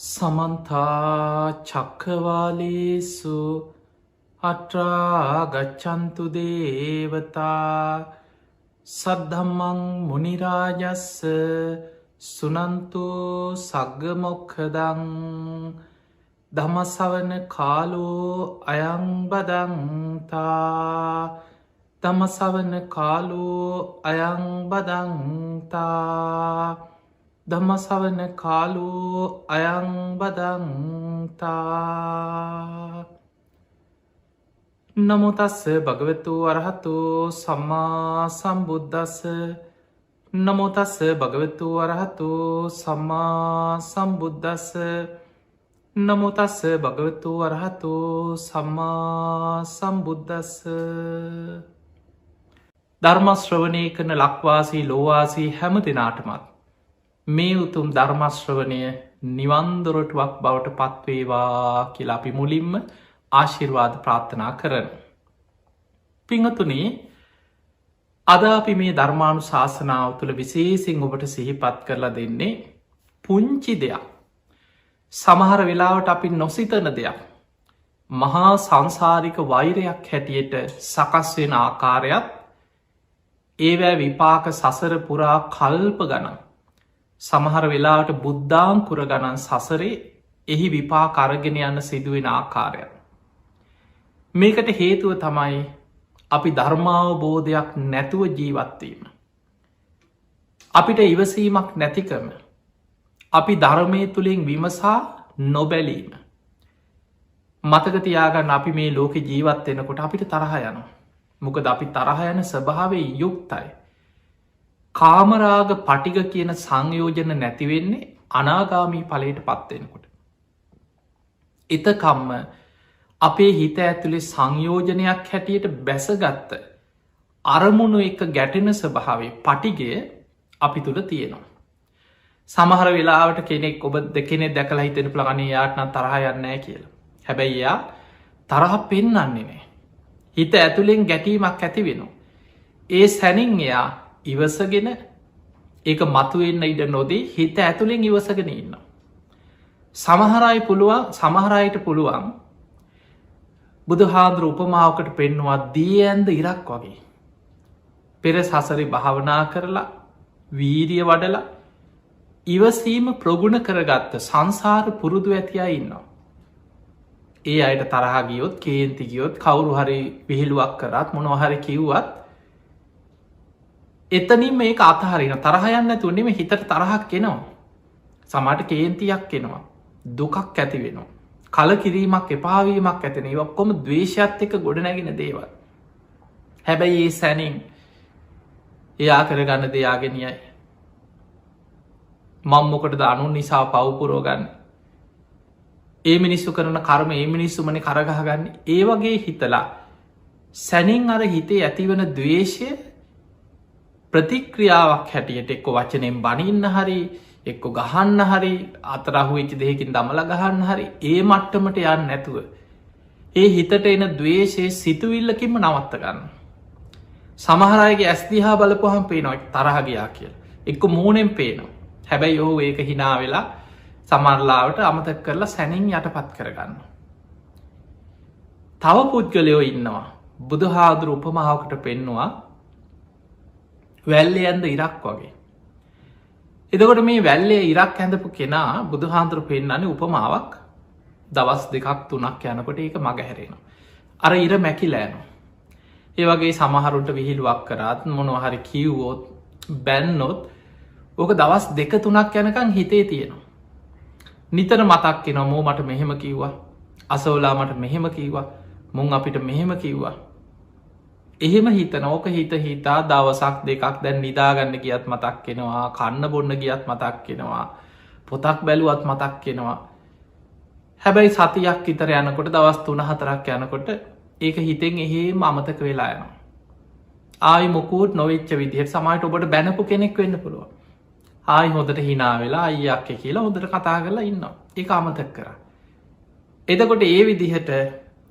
සමන්තා චක්කවාලේසු අට්‍රාගච්ඡන්තු දේවතා සද්ධම්මං මුනිරාජස්ස සුනන්තු සග්ග මොක්ඛදං ධම්මසවන කාලෝ අයං බදන්තා ධම්මසවන කාලෝ අයං බදන්තා ධම්මසවන කාලෝ අයං බදන්තා. නමෝ තස්ස භගවතු අරහතු සම්මා සම්බුද්දස්ස. නමෝ තස්ස භගවතු අරහතු සම්මා සම්බුද්දස්ස. නමෝ තස්ස භගවතු අරහතු සම්මා සම්බුද්දස්ස. ධර්ම ශ්‍රවණය කරන ලක්වාසී ලෝවාසී හැම දෙනාටමත් මේ උතුම් ධර්මශ්‍රවණය නිවන්දොරටුවක් බවට පත්වේවා කියලා අපි මුලින්ම ආශිර්වාද ප්‍රාර්ථනා කරන. පිංහතුනේ අද අපි මේ ධර්මානු ශාසනාව තුළ විශේසින් ඔබට සිහිපත් කරලා දෙන්නේ පුංචි දෙයක්. සමහර වෙලාවට අපි නොසිතන දෙයක්. මහා සංසාරික වෛරයක් හැටියට සකස් වෙන ආකාරයත් ඒවැ විපාක සසර පුරා කල්ප ගණන්. සමහර වෙලාවට බුද්ධාංකුර ගණන් සසරේ එහි විපාක අරගෙන යන්න සිදුවෙන ආකාරයක්. මේකට හේතුව තමයි අපි ධර්මාවබෝධයක් නැතුව ජීවත්වීම. අපිට ඉවසීමක් නැතිකම. අපි ධර්මය තුළින් විමසා නොබැලීම. මතකතියාගන්න අපි මේ ලෝක ජීවත්වෙනකොට අපිට තරහ යන. මොකද අපි තරහ යන ස්වභාවේ යුක්තයි. කාමරාග පටිග කියන සංයෝජන නැතිවෙන්නේ අනාගාමී පලයට පත්වෙනකොට. එතකම්ම අපේ හිත ඇතුළේ සංයෝජනයක් හැටියට බැසගත්ත අරමුණු එක ගැටෙන ස්වභාවේ පටිගය අපි තුළ තියෙනවා. සමහර වෙලාවට කෙනෙක් ඔබ දෙකෙනෙ දැකලා හිතෙන ප්ලගනී යාටන තරහ යන්නෑ කියලා. හැබැයි යා තරහ පෙන්නන්නේ නෑ. හිත ඇතුළෙන් ගැටීමක් ඇති වෙනවා. ඒ සැනින් එයා ඉවසගෙන ඒක මතුවෙන්න ඉඩ නොදී හිත ඇතුළෙන් ඉවසගෙන ඉන්න. සමහරයට පුළුවන් බුදු හාදුර උපමාවකට පෙන්නවා දී ඇන්ද ඉරක් වගේ. පෙර සසරි භාවනා කරලා වීරිය වඩලා ඉවසීම ප්‍රගුණ කරගත්ත සංසාර පුරුදු ඇතියා ඉන්නවා. ඒ අයට තරහගියොත් කේන්තිගියොත් කවුරු හරි විහිළුවක් කරත් මොනොහරි කිව්වත් එතනින් මේ අතහරින තරහයන්න තුන්නෙම හිතට තරහක් එනවා. සමට කේන්තියක් එනවා. දුකක් ඇති වෙනවා. කල කිරීමක් එපාවීමක් ඇතින ඔක්කොම දවේශත් එක ගොඩනැගෙන දේවල්. හැබැයි ඒ සැනින් එයා කරගන්න දෙයාගෙනයයි. මංමොකට අනුන් නිසා පව්පුරෝගන්න. ඒ මිනිස්සු කරන කර්ම ඒ මිනිස්සුමන කරගහගන්න ඒ වගේ හිතලා සැනින් අර හිතේ ඇතිවන දවේශය ප්‍රතික්‍රියාවක් හැටියට එක්ක වචනයෙන් බනින්න හරි එක්ක ගහන්න හරි අතරහු වෙච්චි දෙයකින් දමල ගහන්න හරි ඒ මට්ටමට යන්න නැතුව ඒ හිතට එන දවේශය සිතුවිල්ලකින්ම නවත්ත ගන්න. සමහරයගේ ඇස්දිහා බලපුහම් පේනවා තරහගයා කියල එක්ක මූනෙන් පේනවා. හැබැයි ඔහු ඒක හිනා වෙලා සමරලාවට අමතක් කරලා සැනින් යටපත් කරගන්න. තව පුද්ගලයෝ ඉන්නවා බුදු හාදුර උපමහාවකට පෙන්නවා වැල්ලේ ඇන්ද ඉරක් වගේ. එදකොට මේ වැල්ලේ ඉරක් ඇඳපු කෙනා බුදු හාන්දුර පෙන්න්නන්නේ උපමාවක් දවස් දෙකක් තුනක් යනකොට ඒක මග හැරෙනවා. අර ඉර මැකිලෑනවා. ඒවගේ සමහරුන්ට විහිළුවක් කරත් මොනොහරි කිව්වෝත් බැන්නොත් ඕක දවස් දෙක තුනක් යනකං හිතේ තියෙනවා. නිතර මතක් කෙන මෝ මට මෙහෙම කිව්වා අසෝලා මට මෙහෙම කිව්වා මුං අපිට මෙහෙම කිව්වා. එහෙම හිතන ඕක හිත හිතා දවසක් දෙකක් දැන් නිදාගන්න ගියත් මතක් කෙනවා කන්න බොන්න ගියත් මතක් කෙනවා පොතක් බැලුවත් මතක් කෙනවා. හැබැයි සතියක් ඉතර යනකොට දවස් 3-4ක් යනකොට ඒක හිතෙන් එහෙම අමතක වෙලා යනවා. ආයි මොකුත් නොවෙච්ච විදිහට සමහරට ඔබට බැනපු කෙනෙක් වෙන්න පුළුවන්. ආයි හොඳට හිනා වෙලා අයියක් කියලා හොඳට කතා කරලා ඉන්නවා. ඒක අමතක කරා. එතකොට ඒ විදිහට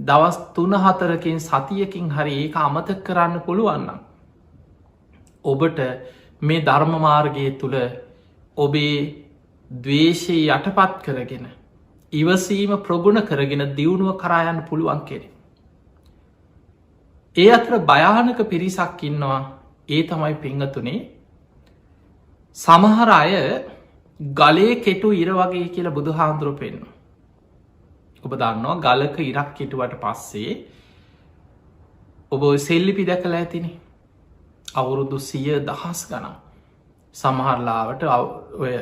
දවස් 3-4කින් සතියකින් හරි ඒක අමතක කරන්න පුළුවන්නම්. ඔබට මේ ධර්ම මාර්ගය තුළ ඔබේ දවේශය යටපත් කරගෙන ඉවසීම ප්‍රගුණ කරගෙන දියුණුව කරායන්න පුළුවන් කෙනෙ. ඒ අතර භයානක පිරිසක් ඉන්නවා. ඒ තමයි පිංහතුනේ සමහර අය ගලේ කෙටු ඉර වගේ කියලා බුදු හාමුදුරුව පෙන්න්න. ඔබ දන්නවා ගලක ඉරක් කෙටුවට පස්සේ ඔබ සෙල්ලිපි දැකලා ඇතින අවුරුදු 100,000 ගනම් සමහරලාවට ඔය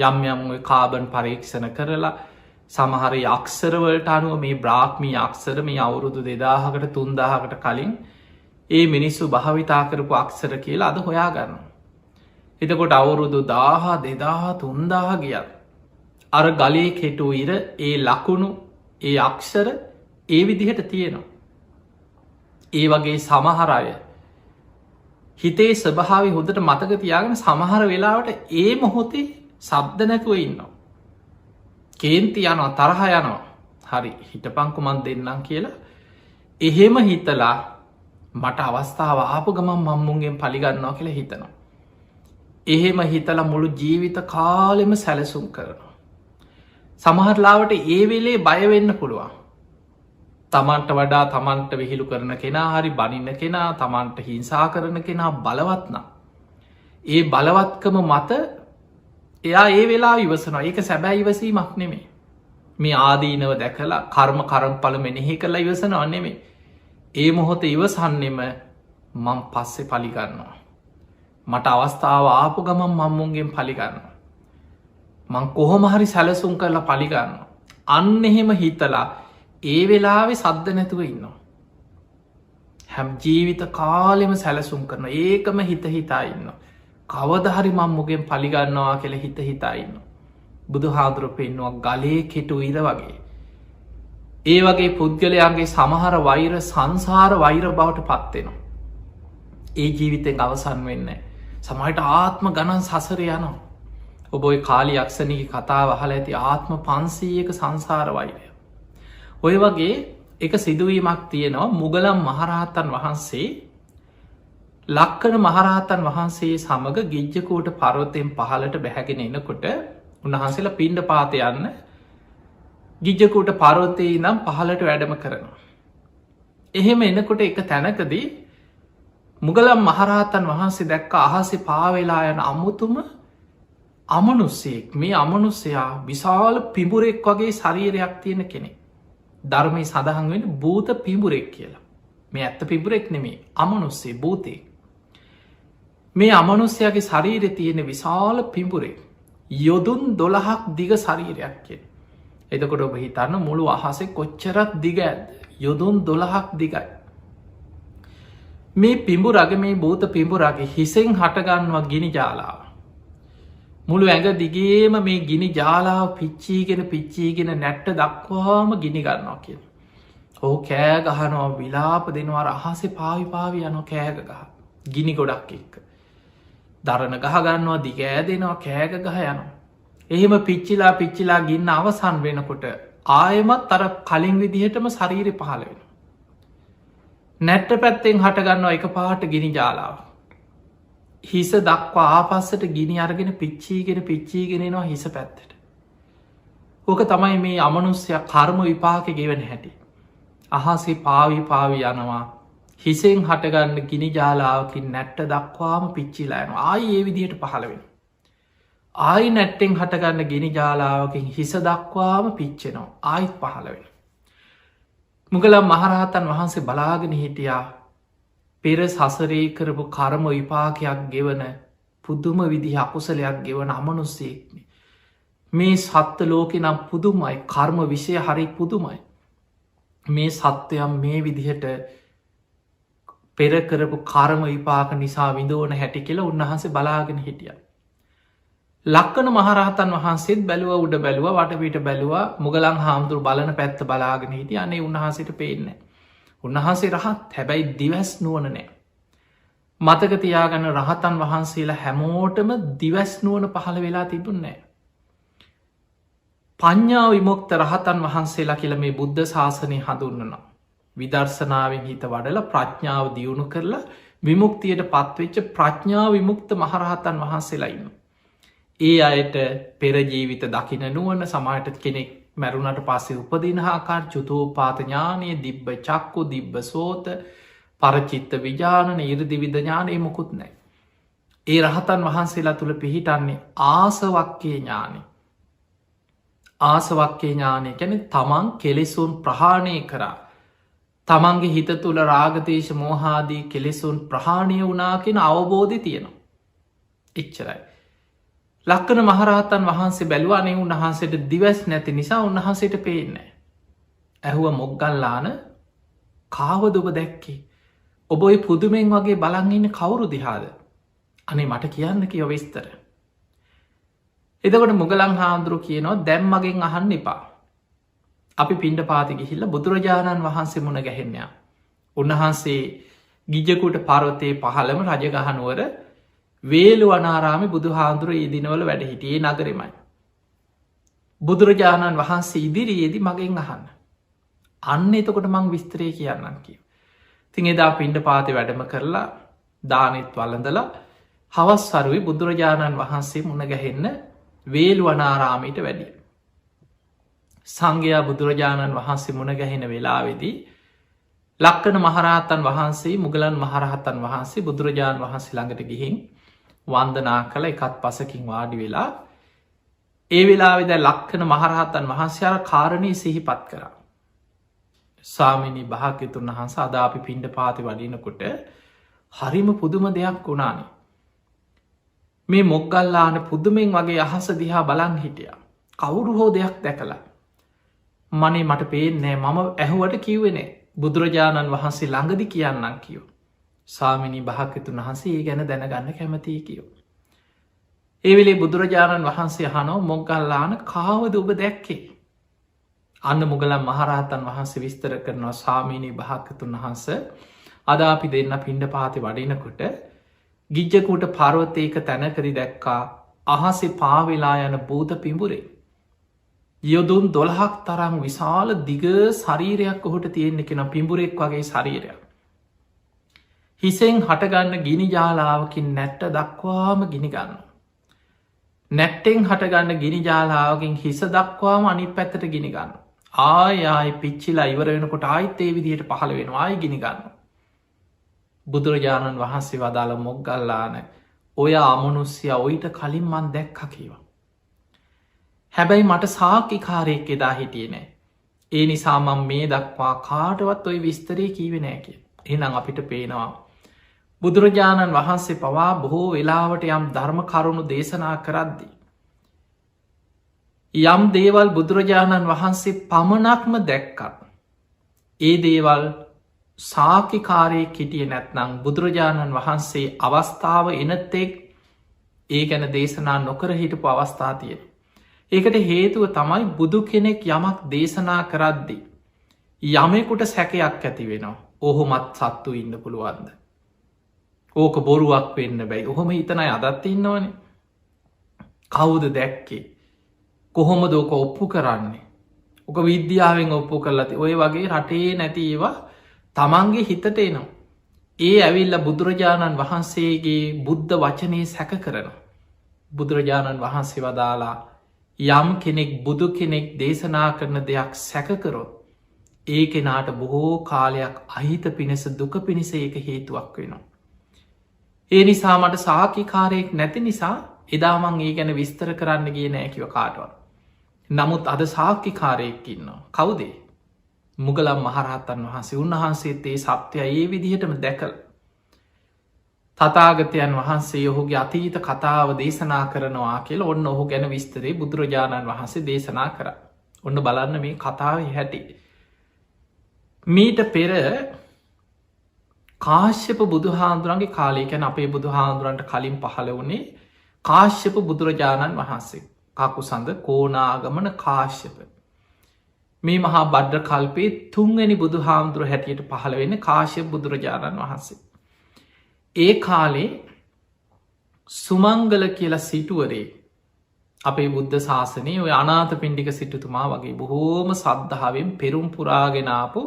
යම් යම් කාබන් පරීක්ෂණ කරලා සමහර අක්සරවලට අනුව මේ බ්‍රාක්්මී අක්සර මේ අවුරුදු 2000කට 3000කට කලින් ඒ මිනිස්සු භාවිතා කරපු අක්සර කියලා අද හොයා ගන්න. එතකොට අවුරුදු 1000 2000 3000 ගියත් අර ගලේ කෙටු ඉර ඒ ලකුණු ඒ අක්ෂර ඒ විදිහට තියෙනවා. ඒ වගේ සමහර අය හිතේ ස්වභාවය හොඳට මතක තියාගෙන සමහර වෙලාවට ඒ මොහොතේ සබ්ද නැතුව ඉන්නවා. කේන්ති යනවා තරහ යනවා හරි හිටපංකුමන් දෙන්නම් කියලා එහෙම හිතලා මට අවස්ථාව ආපු ගමන් මම්මුන්ගෙන් පලිගන්නවා කියලා හිතනවා. එහෙම හිතල මුළු ජීවිත කාලෙම සැලසුම් කරනවා. සමහරලාවට ඒ වෙලේ බයවෙන්න පුළුවන්. තමන්ට වඩා තමන්ට විහිළු කරන කෙනා හරි බනින්න කෙනා තමන්ට හිංසා කරන කෙනා බලවත්නම්. ඒ බලවත්කම මත එයා ඒ වෙලා ඉවසනවා. ඒක සැබෑ ඉවසීමක් නෙමේ. මේ ආදීනව දැකලා කර්ම කරම්පල මෙනෙහි කරලා ඉවසනවා නෙමේ. ඒ මොහොත ඉවසන්නෙම මං පස්සෙ පලිගන්නවා. මට අවස්ථාව ආපු ගමන් මම්මුන්ගෙන් පලිගන්න. මං කොහොමහරි සැලසුම් කරලා පලිගන්න. අන්න එහෙම හිතලා ඒ වෙලාවෙ සද්ධ නැතුව ඉන්නවා. හැම් ජීවිත කාලෙම සැලසුම් කරන ඒකම හිත හිතා ඉන්න. කවදහරි මම්මුගෙන් පලිගන්නවා කියල හිත හිතා ඉන්න. බුදු හාදුරු පෙන්නවා ගලේ කෙටු ඉර වගේ. ඒ වගේ පුද්ගලයන්ගේ සමහර වෛර සංසාර වෛර බවට පත්වෙනවා. ඒ ජීවිතෙන් අවසන් වෙන්න. සමයිට ආත්ම ගණන් සසර යනවා. ඔබොයි කාලි යක්ෂණගේ කතාව අහල ඇති ආත්ම 500ක සංසාර වෛරය. ඔය වගේ එක සිදුවීමක් තියෙනවා මුගලම් මහරහතන් වහන්සේ ලක්කන මහරහතන් වහන්සේ සමඟ ගිජ්ජකූට පරවතයෙන් පහලට බැහැගෙන එනකොට උන්වහන්සේලා පිණ්ඩ පාත යන්න ගිජ්ජකූට පරවතයේ නම් පහලට වැඩම කරනවා. එහෙම එනකොට එක තැනකදී මුගලම් මහරහතන් වහන්සේ දැක්ක අහසේ පාවෙලා යන අමුතුම අමනුස්සයෙක් මේ අමනුස්සයා විශාල පිඹුරෙක් වගේ ශරීරයක් තියෙන කෙනෙ. ධර්මය සඳහන් වෙන භූත පිඹුරෙක් කියලා. මේ ඇත්ත පිඹුරෙක් නෙමේ අමනුස්සේ භූතේ. මේ අමනුස්්‍යයාගේ ශරීරය තියෙන විශාල පිඹුරෙක් යොදුන් 12ක් දිග ශරීරයක් කිය. එතකොට ඔබ හිතන්න මුළු අහසේ කොච්චරත් දිග ඇද යොදුන් 12ක් දිගයි. මේ පිඹුරගේ මේ භූත පිඹුරගේ හිසෙන් හටගන්නවා ගිනි ජාලාව. මුළු ඇඟ දිගේම මේ ගිනි ජාලාව පිච්චීගෙන නැට්ට දක්වාම ගිනි ගන්නවා කිය. ඕ කෑ ගහනවා විලාප දෙනවා අහසේ පාවි යන කෑග ගහ ගිනි ගොඩක් එක්ක. දරණ ගහගන්නවා දිගෑ දෙනවා කෑග ගහ යනවා. එහෙම පිච්චිලා ගින්න අවසන් වෙනකොට ආයමත් අර කලින් විදිහටම ශරීරය පහළ වෙන. නැට්ට පැත්තෙන් හටගන්නවා එක පාට ගිනි ජාලාව. හිස දක්වා ආපස්සට ගිනි අරගෙන පිච්චීගෙනවා හිස පැත්තට. ඕක තමයි මේ අමනුස්්‍යයක් කර්ම විපාක ගෙවන හැටි. අහසේ පාවි යනවා හිසෙන් හටගන්න ගිනි ජාලාවකින් නැට්ට දක්වාම පිච්චිලායන ආයි ඒ විදිහට පහළ වෙන. ආයි නැට්ටෙන් හටගන්න ගිනි ජාලාවකින් හිස දක්වාම පිච්චෙනවා ආයිත් පහළ වෙන. මුගලම් මහරහතන් වහන්සේ බලාගෙන හිටියා පෙර සසරේ කරපු කර්ම විපාකයක් ගෙවන පුදුම විදිහ අකුසලයක් ගෙවන අමනුස්සයෙක්න. මේ සත්ත ලෝකෙ නම් පුදුමයි කර්ම විෂය හරි පුදුමයි. මේ සත්වයම් මේ විදිහට පෙර කරපු කර්ම විපාක නිසා විඳෝන හැටි කියලා උන්වහන්සේ බලාගෙන හිටිය. ලක්කන මහරහතන් වහන්සේත් බැලුව උඩ බැලුව වටපිට බැලවා මුගලන් හාමුදුරු බලන පැත්ත බලාගෙන හිටිය අනේ උන්වහන්සේට පේන්න. උන්වහන්සේ රහත් හැබැයි දිවැස් නුවන නෑ. මතක තියාගන්න රහතන් වහන්සේලා හැමෝටම දිවැස් නුවන පහළ වෙලා තිබුන්නෑ. පඤ්ඥා විමුක්ත රහතන් වහන්සේලා කියල මේ බුද්ධ ශාසනය හඳුන්නනවා. විදර්ශනාවෙන් හිත වඩල ප්‍රඥාව දියුණු කරලා විමුක්තියට පත්වෙච්ච ප්‍රඥා විමුක්ත මහරහතන් වහන්සේලා ඉන්න. ඒ අයට පෙරජීවිත දකින නුවන සමාට කෙනෙක් මැරුණට පස්සේ උපදිනහාකාර චුතෝපාත ඥානය දිබ්බ චක්කු දිබ්බ සෝත පරචිත්ත විජානන ඉරදි විධඥානය මොකුත් නෑ. ඒ රහතන් වහන්සේලා තුළ පිහිටන්නේ ආසවක්කේ ඥානය. ආසවක්කේ ඥානය කැන තමන් කෙලෙසුන් ප්‍රහාණය කරා. තමන්ගේ හිත තුළ රාගතේශ මෝහාදී කෙලෙසුන් ප්‍රහාණය වනාකෙන අවබෝධි තියෙනවා. එච්චරයි. ලක්කන මහරහතන් වහන්සේ බැලුවනේ උන්වහන්සේට දිවස් නැති නිසා උන්වහන්සේට පේන්නේ. ඇහුව මොග්ගල්ලාන කාවද ඔබ දැක්කේ. ඔබ ඔයි පුදුමෙන් වගේ බලංඉන්න කවුරු දිහාද. අනේ මට කියන්න කියව විස්තර. එදකොට මුගලන් හාමුදුරු කියනවා දැම් මගෙන් අහන්න එපා. අපි පිණ්ඩ පාති ගිහිල්ල බුදුරජාණන් වහන්සේ මුණ ගැහෙන්නයා. උන්වහන්සේ ගිජකුට පරවතය පහළම රජගහනුවර වේලු අනාරාමි බුදු හාන්දුර ඒ දිනවල වැඩ හිටියේ නගරමයි. බුදුරජාණන් වහන්සේ ඉදිරියේදී මගෙන් අහන්න. අන්න එතකොට මං විස්තරය කියන්නම් කිය. තින් එදා පිණ්ඩ පාති වැඩම කරලා දානෙත් වලඳලා හවස්සරුවයි බුදුරජාණන් වහන්සේ මුණ ගැහෙන්න වේලු අනාරාමීට වැඩිය. සංඝයා බුදුරජාණන් වහන්සේ මුණ ගැහෙන වෙලාවෙදී ලක්කන මහරහතන් වහන්සේ මුගලන් මහරහතන් වහන්සේ බුදුරජාණන් වහන්සේ ළඟට ගිහින් වන්දනා කළ එකත් පසකින් වාඩි වෙලා ඒ වෙලාවෙද ලක්කන මහරහතන් වහන්සේ අර කාරණය සිහිපත් කරා. ස්වාමිනී භාග්‍යතුන් වහන්ස අදාපි පිණ්ඩ පාති වඩිනකොට හරිම පුදුම දෙයක් වුණානේ. මේ මොග්ගල්ලාන පුදුමෙන් වගේ අහස දිහා බලන් හිටිය. කවුරු හෝ දෙයක් දැකලා. මනේ මට පේනෑ මම ඇහුවට කිව්වෙනේ බුදුරජාණන් වහන්සේ ළඟදි කියන්නම් කියෝ. ස්වාමිනී භාග්‍යතුන් වහන්සේ ඒ ගැන දැනගන්න කැමතියි කියෝ. ඒවෙලේ බුදුරජාණන් වහන්සේ හනෝ මොග්ගල්ලාන කාවද ඔබ දැක්කේ. අන්න මුගලන් මහරහතන් වහන්සේ විස්තර කරනවා ස්වාමීනී භාග්‍යතුන් වහන්ස අද අපි දෙන්න පිණ්ඩ පාති වඩිනකොට ගිජ්ජකුට පර්වතයක තැනකරි දැක්කා අහසේ පාවෙලා යන බූත පිඹුරේ. යොදුන් 12ක් තරම් විශාල දිග ශරීරයක් ඔහුට තියෙන්නේ කෙන පිඹුරෙක් වගේ ශරීරයක්. හිසෙන් හටගන්න ගිනි ජාලාවකින් නැට්ට දක්වාම ගිනිගන්න. නැට්ටෙන් හටගන්න ගිනි ජාලාවකින් හිස දක්වාම අනි පැත්තට ගිනිගන්න. ආය පිච්චිලා ඉවර වෙනකොට ආයිත් ඒ විදිහට පහළ වෙන ආයි ගිනිගන්න. බුදුරජාණන් වහන්සේ වදාළ මොග්ගල්ලාන ඔය අමනුස්්‍යය ඔයිට කලින් මන් දැක්ක කියවා. හැබැයි මට සාකිකාරයෙක් එදා හිටිය නෑ. ඒ නිසාමම් මේ දක්වා කාටවත් ඔයි විස්තරේ කීවෙ නෑ කිය. එනම් අපිට පේනවා. බුදුරජාණන් වහන්සේ පවා බොහෝ වෙලාවට යම් ධර්ම කරුණු දේශනා කරද්දී. යම් දේවල් බුදුරජාණන් වහන්සේ පමණක්ම දැක්කත්. ඒ දේවල් සාකිකාරයෙක් හිටිය නැත්නං බුදුරජාණන් වහන්සේ අවස්ථාව එනත්තෙක් ඒ ගැන දේශනා නොකර හිටපු අවස්ථාතියෙන. ඒකට හේතුව තමයි බුදු කෙනෙක් යමක් දේශනා කරද්දි. යමෙකුට සැකයක් ඇති වෙනවා ඔහොමත් සත්තු ඉන්න පුළුවන්ද. ඕක බොරුවක් වෙන්න බැයි ඔහොම හිතනයි අදත්ත ඉන්නවන. කවුද දැක්කේ කොහොම දෝක ඔප්පු කරන්නේ. ඕක විද්‍යාවෙන් ඔප්පු කරලති ඔය වගේ රටේ නැති ඒවා තමන්ගේ හිතට එනවා. ඒ ඇවිල්ල බුදුරජාණන් වහන්සේගේ බුද්ධ වචනය සැක කරන. බුදුරජාණන් වහන්සේ වදාලා යම් කෙනෙක් බුදු කෙනෙක් දේශනා කරන දෙයක් සැකකරොත් ඒ කෙනාට බොහෝ කාලයක් අහිත පිණිස දුක පිණිස ඒක හේතුවක් වෙනවා. ඒ නිසා මට සාකිකාරයෙක් නැති නිසා එදාමං ඒ ගැන විස්තර කරන්න ගිය නෑකිව කාටවත්. නමුත් අද සාකිකාරයෙක් ඉන්නවා. කවුදේ? මුගලම් මහරහතන් වහන්සේ උන්වහන්සේත් ඒ සත්‍යය ඒ විදිහටම දැකල. තතාගතයන් වහන්සේ ඔහුගේ අතීත කතාව දේශනා කරනවා කියල ඔන්න ඔහු ගැන විස්තරේ බුදුරජාණන් වහන්සේ දේශනා කර. ඔන්න බලන්න මේ කතාව හැටි. මීට පෙර කාශ්‍යප බුදුහාන්දුරන්ගේ කාලයකැන අපේ බුදුහාන්දුරන්ට කලින් පහළ වනේ කාශ්‍යප බුදුරජාණන් වහන්සේ කකු සඳ කෝනාගමන කාශ්‍යප. මේ මහා බඩ්ඩ කල්පේ තුන්වැනි බුදු හාමුදුර හැටියට පහළ වෙන්න කාශ්‍යප බුදුරජාණන් වහන්සේ. ඒ කාලේ සුමංගල කියලා සිටුවරේ අපේ බුද්ධ ශාසනය ඔය අනාත පින්ඩික සිටුතුමා වගේ බොහෝම සද්ධාවෙන් පෙරුම් පුරාගෙනාපු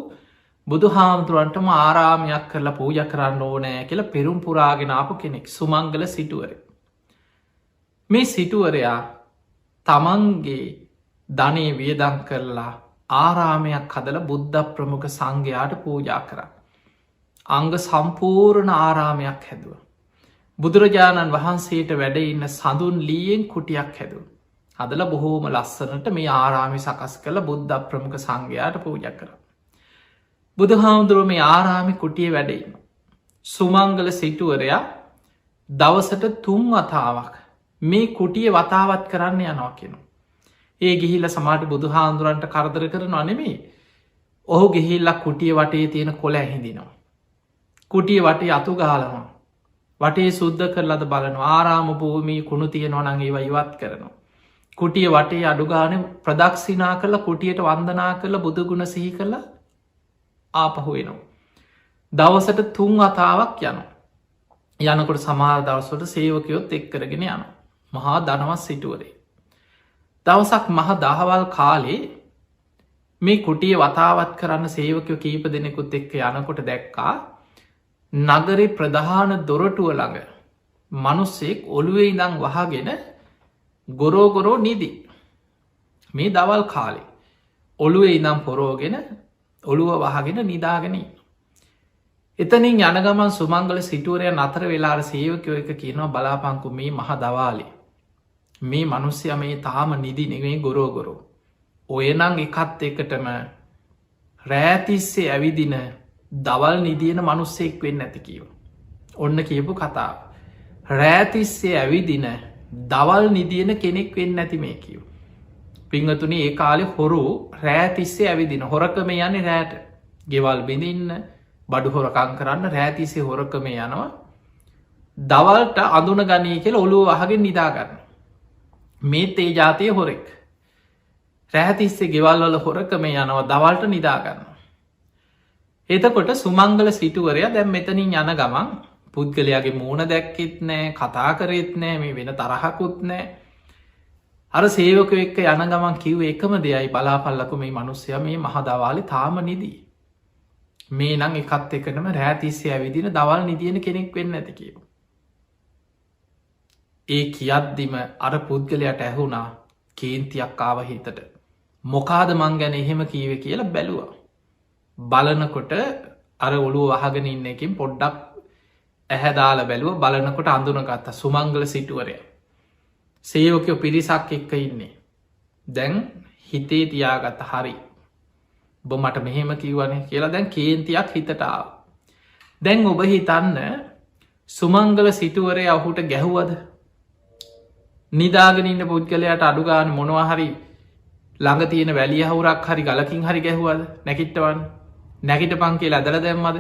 බුදු හාමුදුරුවන්ටම ආරාමයක් කරලා පූජ කරන්න ඕනෑ කියලා පෙරුම් පුරාගෙනාපු කෙනෙක් සුමංගල සිටුවර. මේ සිටුවරයා තමන්ගේ ධනය වියදම් කරලා ආරාමයක් හදල බුද්ධ ප්‍රමුඛ සංඝයාට පූජා කර. අංග සම්පූර්ණ ආරාමයක් හැදුව. බුදුරජාණන් වහන්සේට වැඩ ඉන්න සඳුන් ලීයෙන් කුටියක් හැදුව. හදල බොහෝම ලස්සනට මේ ආරාමි සකස් කළ බුද්ධ ප්‍රමුඛ සංඝයාට පූජ කර. බුදුහාමුදුරුව මේ ආරාමි කුටිය වැඩඉන්න. සුමංගල සිටුවරයා දවසට 3 වතාවක් මේ කුටිය වතාවත් කරන්න යනවා කෙනු. ඒ ගිහිල්ල සමාට බුදුහාන්දුරන්ට කරදර කරන අනෙමේ ඔහු ගෙහිල්ලක් කුටිය වටේ තියෙන කොළ ඇහිදිනවා. කුටිය වටේ අතු ගාලනවා. වටේ සුද්ධ කරලද බලන ආරාම භූමී කුණු තියෙනවා නංගේ ඉවත් කරනවා. කුටිය වටේ අඩුගාන ප්‍රදක්ෂිනා කරල කුටියට වන්දනා කරල බුදුගුණ සිහි කරල ආපහුවෙනවා. දවසට 3 වතාවක් යන. යනකොට සමාර දවසට සේවකයොත් එක් කරගෙන යන. මහා දනවස් සිටුවරේ. දවසක් මහ දහවල් කාලේ මේ කුටිය වතාවත් කරන්න සේවකයෝ කීප දෙනෙකුත් එක්ක යනකොට දැක්කා නගරේ ප්‍රධාන දොරටුව ළඟ මනුස්සෙක් ඔළුවේ ඉඳං වහගෙන ගොරෝගොරෝ නිදි. මේ දවල් කාලේ ඔළුවේ ඉඳම් පොරෝගෙන ඔළුව වහගෙන නිදාගෙන. එතනින් යනගමන් සුමංගල සිටුවරය අතර වෙලාර සේවකයෝ එක කියනවා බලාපංකු මේ මහ දවාලේ මේ මනුස්්‍යය මේ තාම නිදි නෙවේ ගොරෝගොරෝ. ඔයනං එකත් එකටම රෑතිස්සේ ඇවිදින දවල් නිදියන මනුස්සෙක් වෙන්න ඇති කියව. ඔන්න කියපු කතාව. රෑතිස්සේ ඇවිදින දවල් නිදියන කෙනෙක් වෙන්න ඇති මේ කියව. පිංහතුනි ඒ කාලෙ හොරු රෑතිස්සේ ඇවිදින හොරකම යන්නේ රෑට ගෙවල් බිඳින්න බඩු හොරකං කරන්න රෑතිසේ හොරකම යනවා දවල්ට අඳුන ගනී කියල ඔළුව වහගෙන් නිදාගන්න. මේ තේ ජාතිය හොරෙක් රෑතිස්සේ ගෙවල්වල හොරකම යනවා දවල්ට නිදාගන්න. එතකොට සුමංගල සිටුවරය දැම් මෙතනින් යන ගමන් පුද්ගලයාගේ මූුණ දැක්කෙත් නෑ කතා කරෙත් නෑ මේ වෙන තරහකුත් නෑ. අර සේවක එක්ක යන ගමන් කිව් එකම දෙයයි බලාපල්ලකු මේ මනුස්්‍යය මේ මහදවාලි තාම නිදී. මේ නං එකත් එකනම රෑතිස්සේ ඇවිදින දවල් නිදියන කෙනෙක් වෙන්න ඇති කියව. ඒ කියද්දිම අර පුද්ගලයට ඇහුණා කේන්තියක් ආව හිතට. මොකාද මං ගැන එහෙම කීව කියලා බැලුවා. බලනකොට අර ඔළුව වහගෙන ඉන්න එකින් පොඩ්ඩක් ඇහැදාල බැලුව බලනකොට අඳුනගත්ත සුමංගල සිටුවරය. සේවකයෝ පිරිසක් එක්ක ඉන්නේ. දැන් හිතේ තියාගත්ත හරි. බො මට මෙහෙම කිව්වනේ කියලා දැන් කේන්තියක් හිතටාව. දැන් ඔබ හිතන්න සුමංගල සිටුවරය ඔහුට ගැහුවද. නිදාගෙන ඉන්න පුද්ගලයට අඩුගාන මොනවාහරි ළඟ තියෙන වැලිය හවුරක් හරි ගලකින් හරි ගැහුවද නැකිට්ටවන් නැගිට පං කියල ඇදල දැම්මද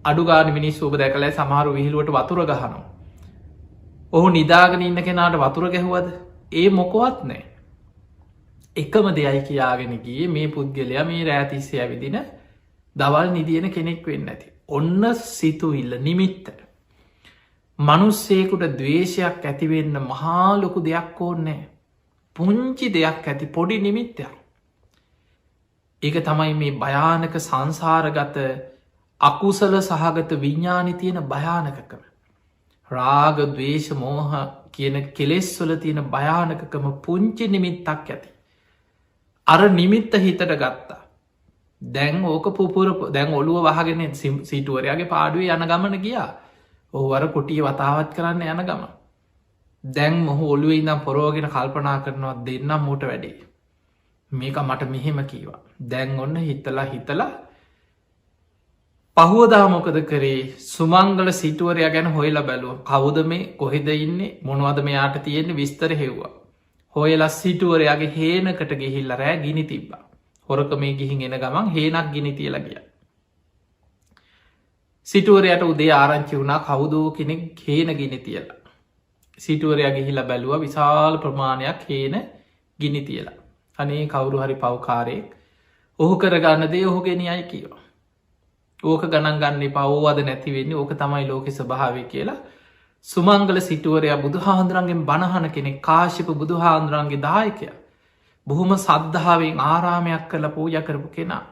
අඩුගාන මිනිස් ඔබ දැකලා සමහරු විහිලුවට වතුර ගහනවා. ඔහු නිදාගෙන ඉන්න කෙනාට වතුර ගැහුවද ඒ මොකොවත් නෑ. එකම දෙයයි කියාගෙනගේ මේ පුද්ගලයා මේ රෑතිස්සේ ඇවිදින දවල් නිදියන කෙනෙක් වෙන්න ඇති. ඔන්න සිතුවිල්ල නිමිත්ත. මනුස්සේකුට දවේශයක් ඇතිවෙන්න මහාලොකු දෙයක් ඕන්නෑ. පුංචි දෙයක් ඇති පොඩි නිමිත්තයක්. ඒක තමයි මේ භයානක සංසාරගත අකුසල සහගත විඤ්ඥානි තියෙන භයානකකම. රාග දවේශ මෝහ කියන කෙලෙස්වල තියෙන භයානකකම පුංචි නිමිත්තක් ඇති. අර නිමිත්ත හිතට ගත්තා. දැන් ඕක පුපුර දැන් ඔළුව වහගෙන සිටුවරයාගේ පාඩුවේ යන ගමන ගියා. ඔහුවර කුටිය වතාවත් කරන්න යන ගම. දැන් මොහු ඔළුව ඉදම් පොරෝගෙන කල්පනා කරනවා දෙන්නම් මෝට වැඩේ. මේක මට මෙහෙම කීවා. දැන් ඔන්න හිතලා පහුවදා මොකද කරේ සුමංගල සිටුවරය ගැන හොයලා බැලුව කවුද මේ කොහෙද ඉන්නේ මොනවද මෙයාට තියෙන්නේ විස්තර හෙව්වා. හොයලා සිටුවරයාගේ හේනකට ගෙහිල්ල රෑ ගිනි තිබ්බා. හොරක මේ ගිහින් එන ගමන් හේනක් ගිනි තියලා ගිය. සිටුවරයට උදේ ආරංචි වුණා කවුදෝ කෙනෙක් හේන ගිනි තියලා. සිටුවරයා ගිහිලා බැලුව විශාල ප්‍රමාණයක් හේන ගිනි තියලා. අනේ කවුරු හරි පවකාරයෙක් ඔහු කරගන්න දේ ඔහු ගෙනියයි කියවා. ඕක ගණන් ගන්න පවෝවද නැතිවෙන්නේ ඕක තමයි ලෝක ස්භාවය කියලා සුමංගල සිටුවරයා බුදුහාන්දුරන්ගෙන් බණහන කෙනෙක් කාශිප බුදුහාන්දුරන්ගේ දායකය බොහොම සද්ධාවෙන් ආරාමයක් කළ පූජ කරපු කෙනා.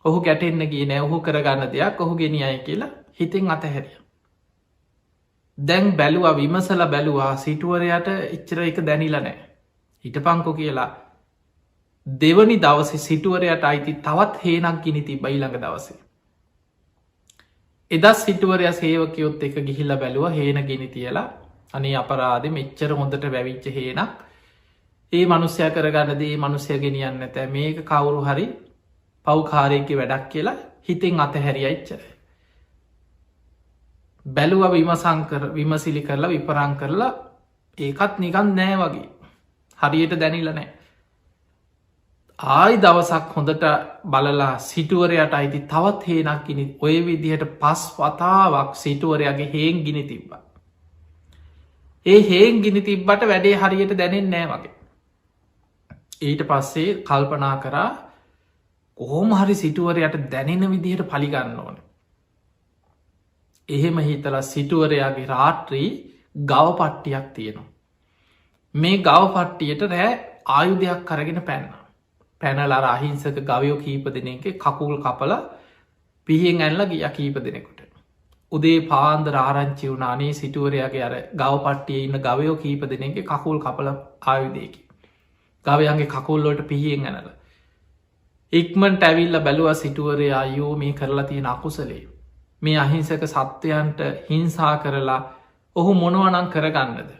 ඔහු ගැටෙන්න්න ගේ නෑ ඔහු කරගන්න දෙයක් ඔහු ගෙනියයි කියලා හිතෙන් අතහැරිය. දැන් බැලුවා විමසල බැලුවා සිටුවරයට ඉච්චර එක දැනිල නෑ. හිට පංකො කියලා දෙවනි දවසේ සිටුවරයට අයිති තවත් හේනක් ගිනි තිබ්බ ඊළඟ දවසේ. එදා සිටුවරයා සේවකයොත් එක ගිහිල්ල බැලුව හේන ගෙනි තියලා අනේ අපරාධ මෙච්චර හොඳට වැවිච්ච හේනක් ඒ මනුස්්‍යය කරගන්නදේ මනුස්්‍යය ගෙනියන්න ඇත මේක කවුරු හරි පව්කාරයක වැඩක් කියලා හිතෙන් අතහැරියයිච්චර. බැලුව විමසංකර විමසිලි කරලා විපරං කරලා ඒකත් නිකන් නෑ වගේ හරියට දැනිල නෑ. ආයි දවසක් හොඳට බලලා සිටුවරයට අයිති තවත් හේනක් ගිනි ඔය විදිහට පස් වතාවක් සිටුවරයාගේ හේන් ගිනි තිබ්බ. ඒ හේන් ගිනි තිබ්බට වැඩේ හරියට දැනෙන් නෑ වගේ. ඊට පස්සේ කල්පනා කරා කොහොම හරි සිටුවරයට දැනෙන විදිහට පලිගන්න ඕන. එහෙම හිතලා සිටුවරයාගේ රාත්‍රී ගව පට්ටියක් තියෙනවා. මේ ගව පට්ටියට රෑ ආයුධයක් කරගෙන පැන්න. පැනලර අහිංසක ගවයෝ කීප දෙනෙක කකුල් කපල පිහෙන් ඇල්ල ගිය කීප දෙනෙකුට. උදේ පාන්දර ආරංචි වුනානේ සිටුවරයාගේ අර ගව පට්ටිය ඉන්න ගවයෝ කීප දෙනෙක කකුල් කපල ආයුදයකි. ගවයන්ගේ කකුල්ලොට පිහියෙන් ඇනල. ඉක්මට ඇවිල්ල බැලුව සිටුවරයා යෝ මේ කරලා තියෙන අකුසලේ. මේ අහිංසක සත්වයන්ට හිංසා කරලා ඔහු මොනුවනං කරගන්නද.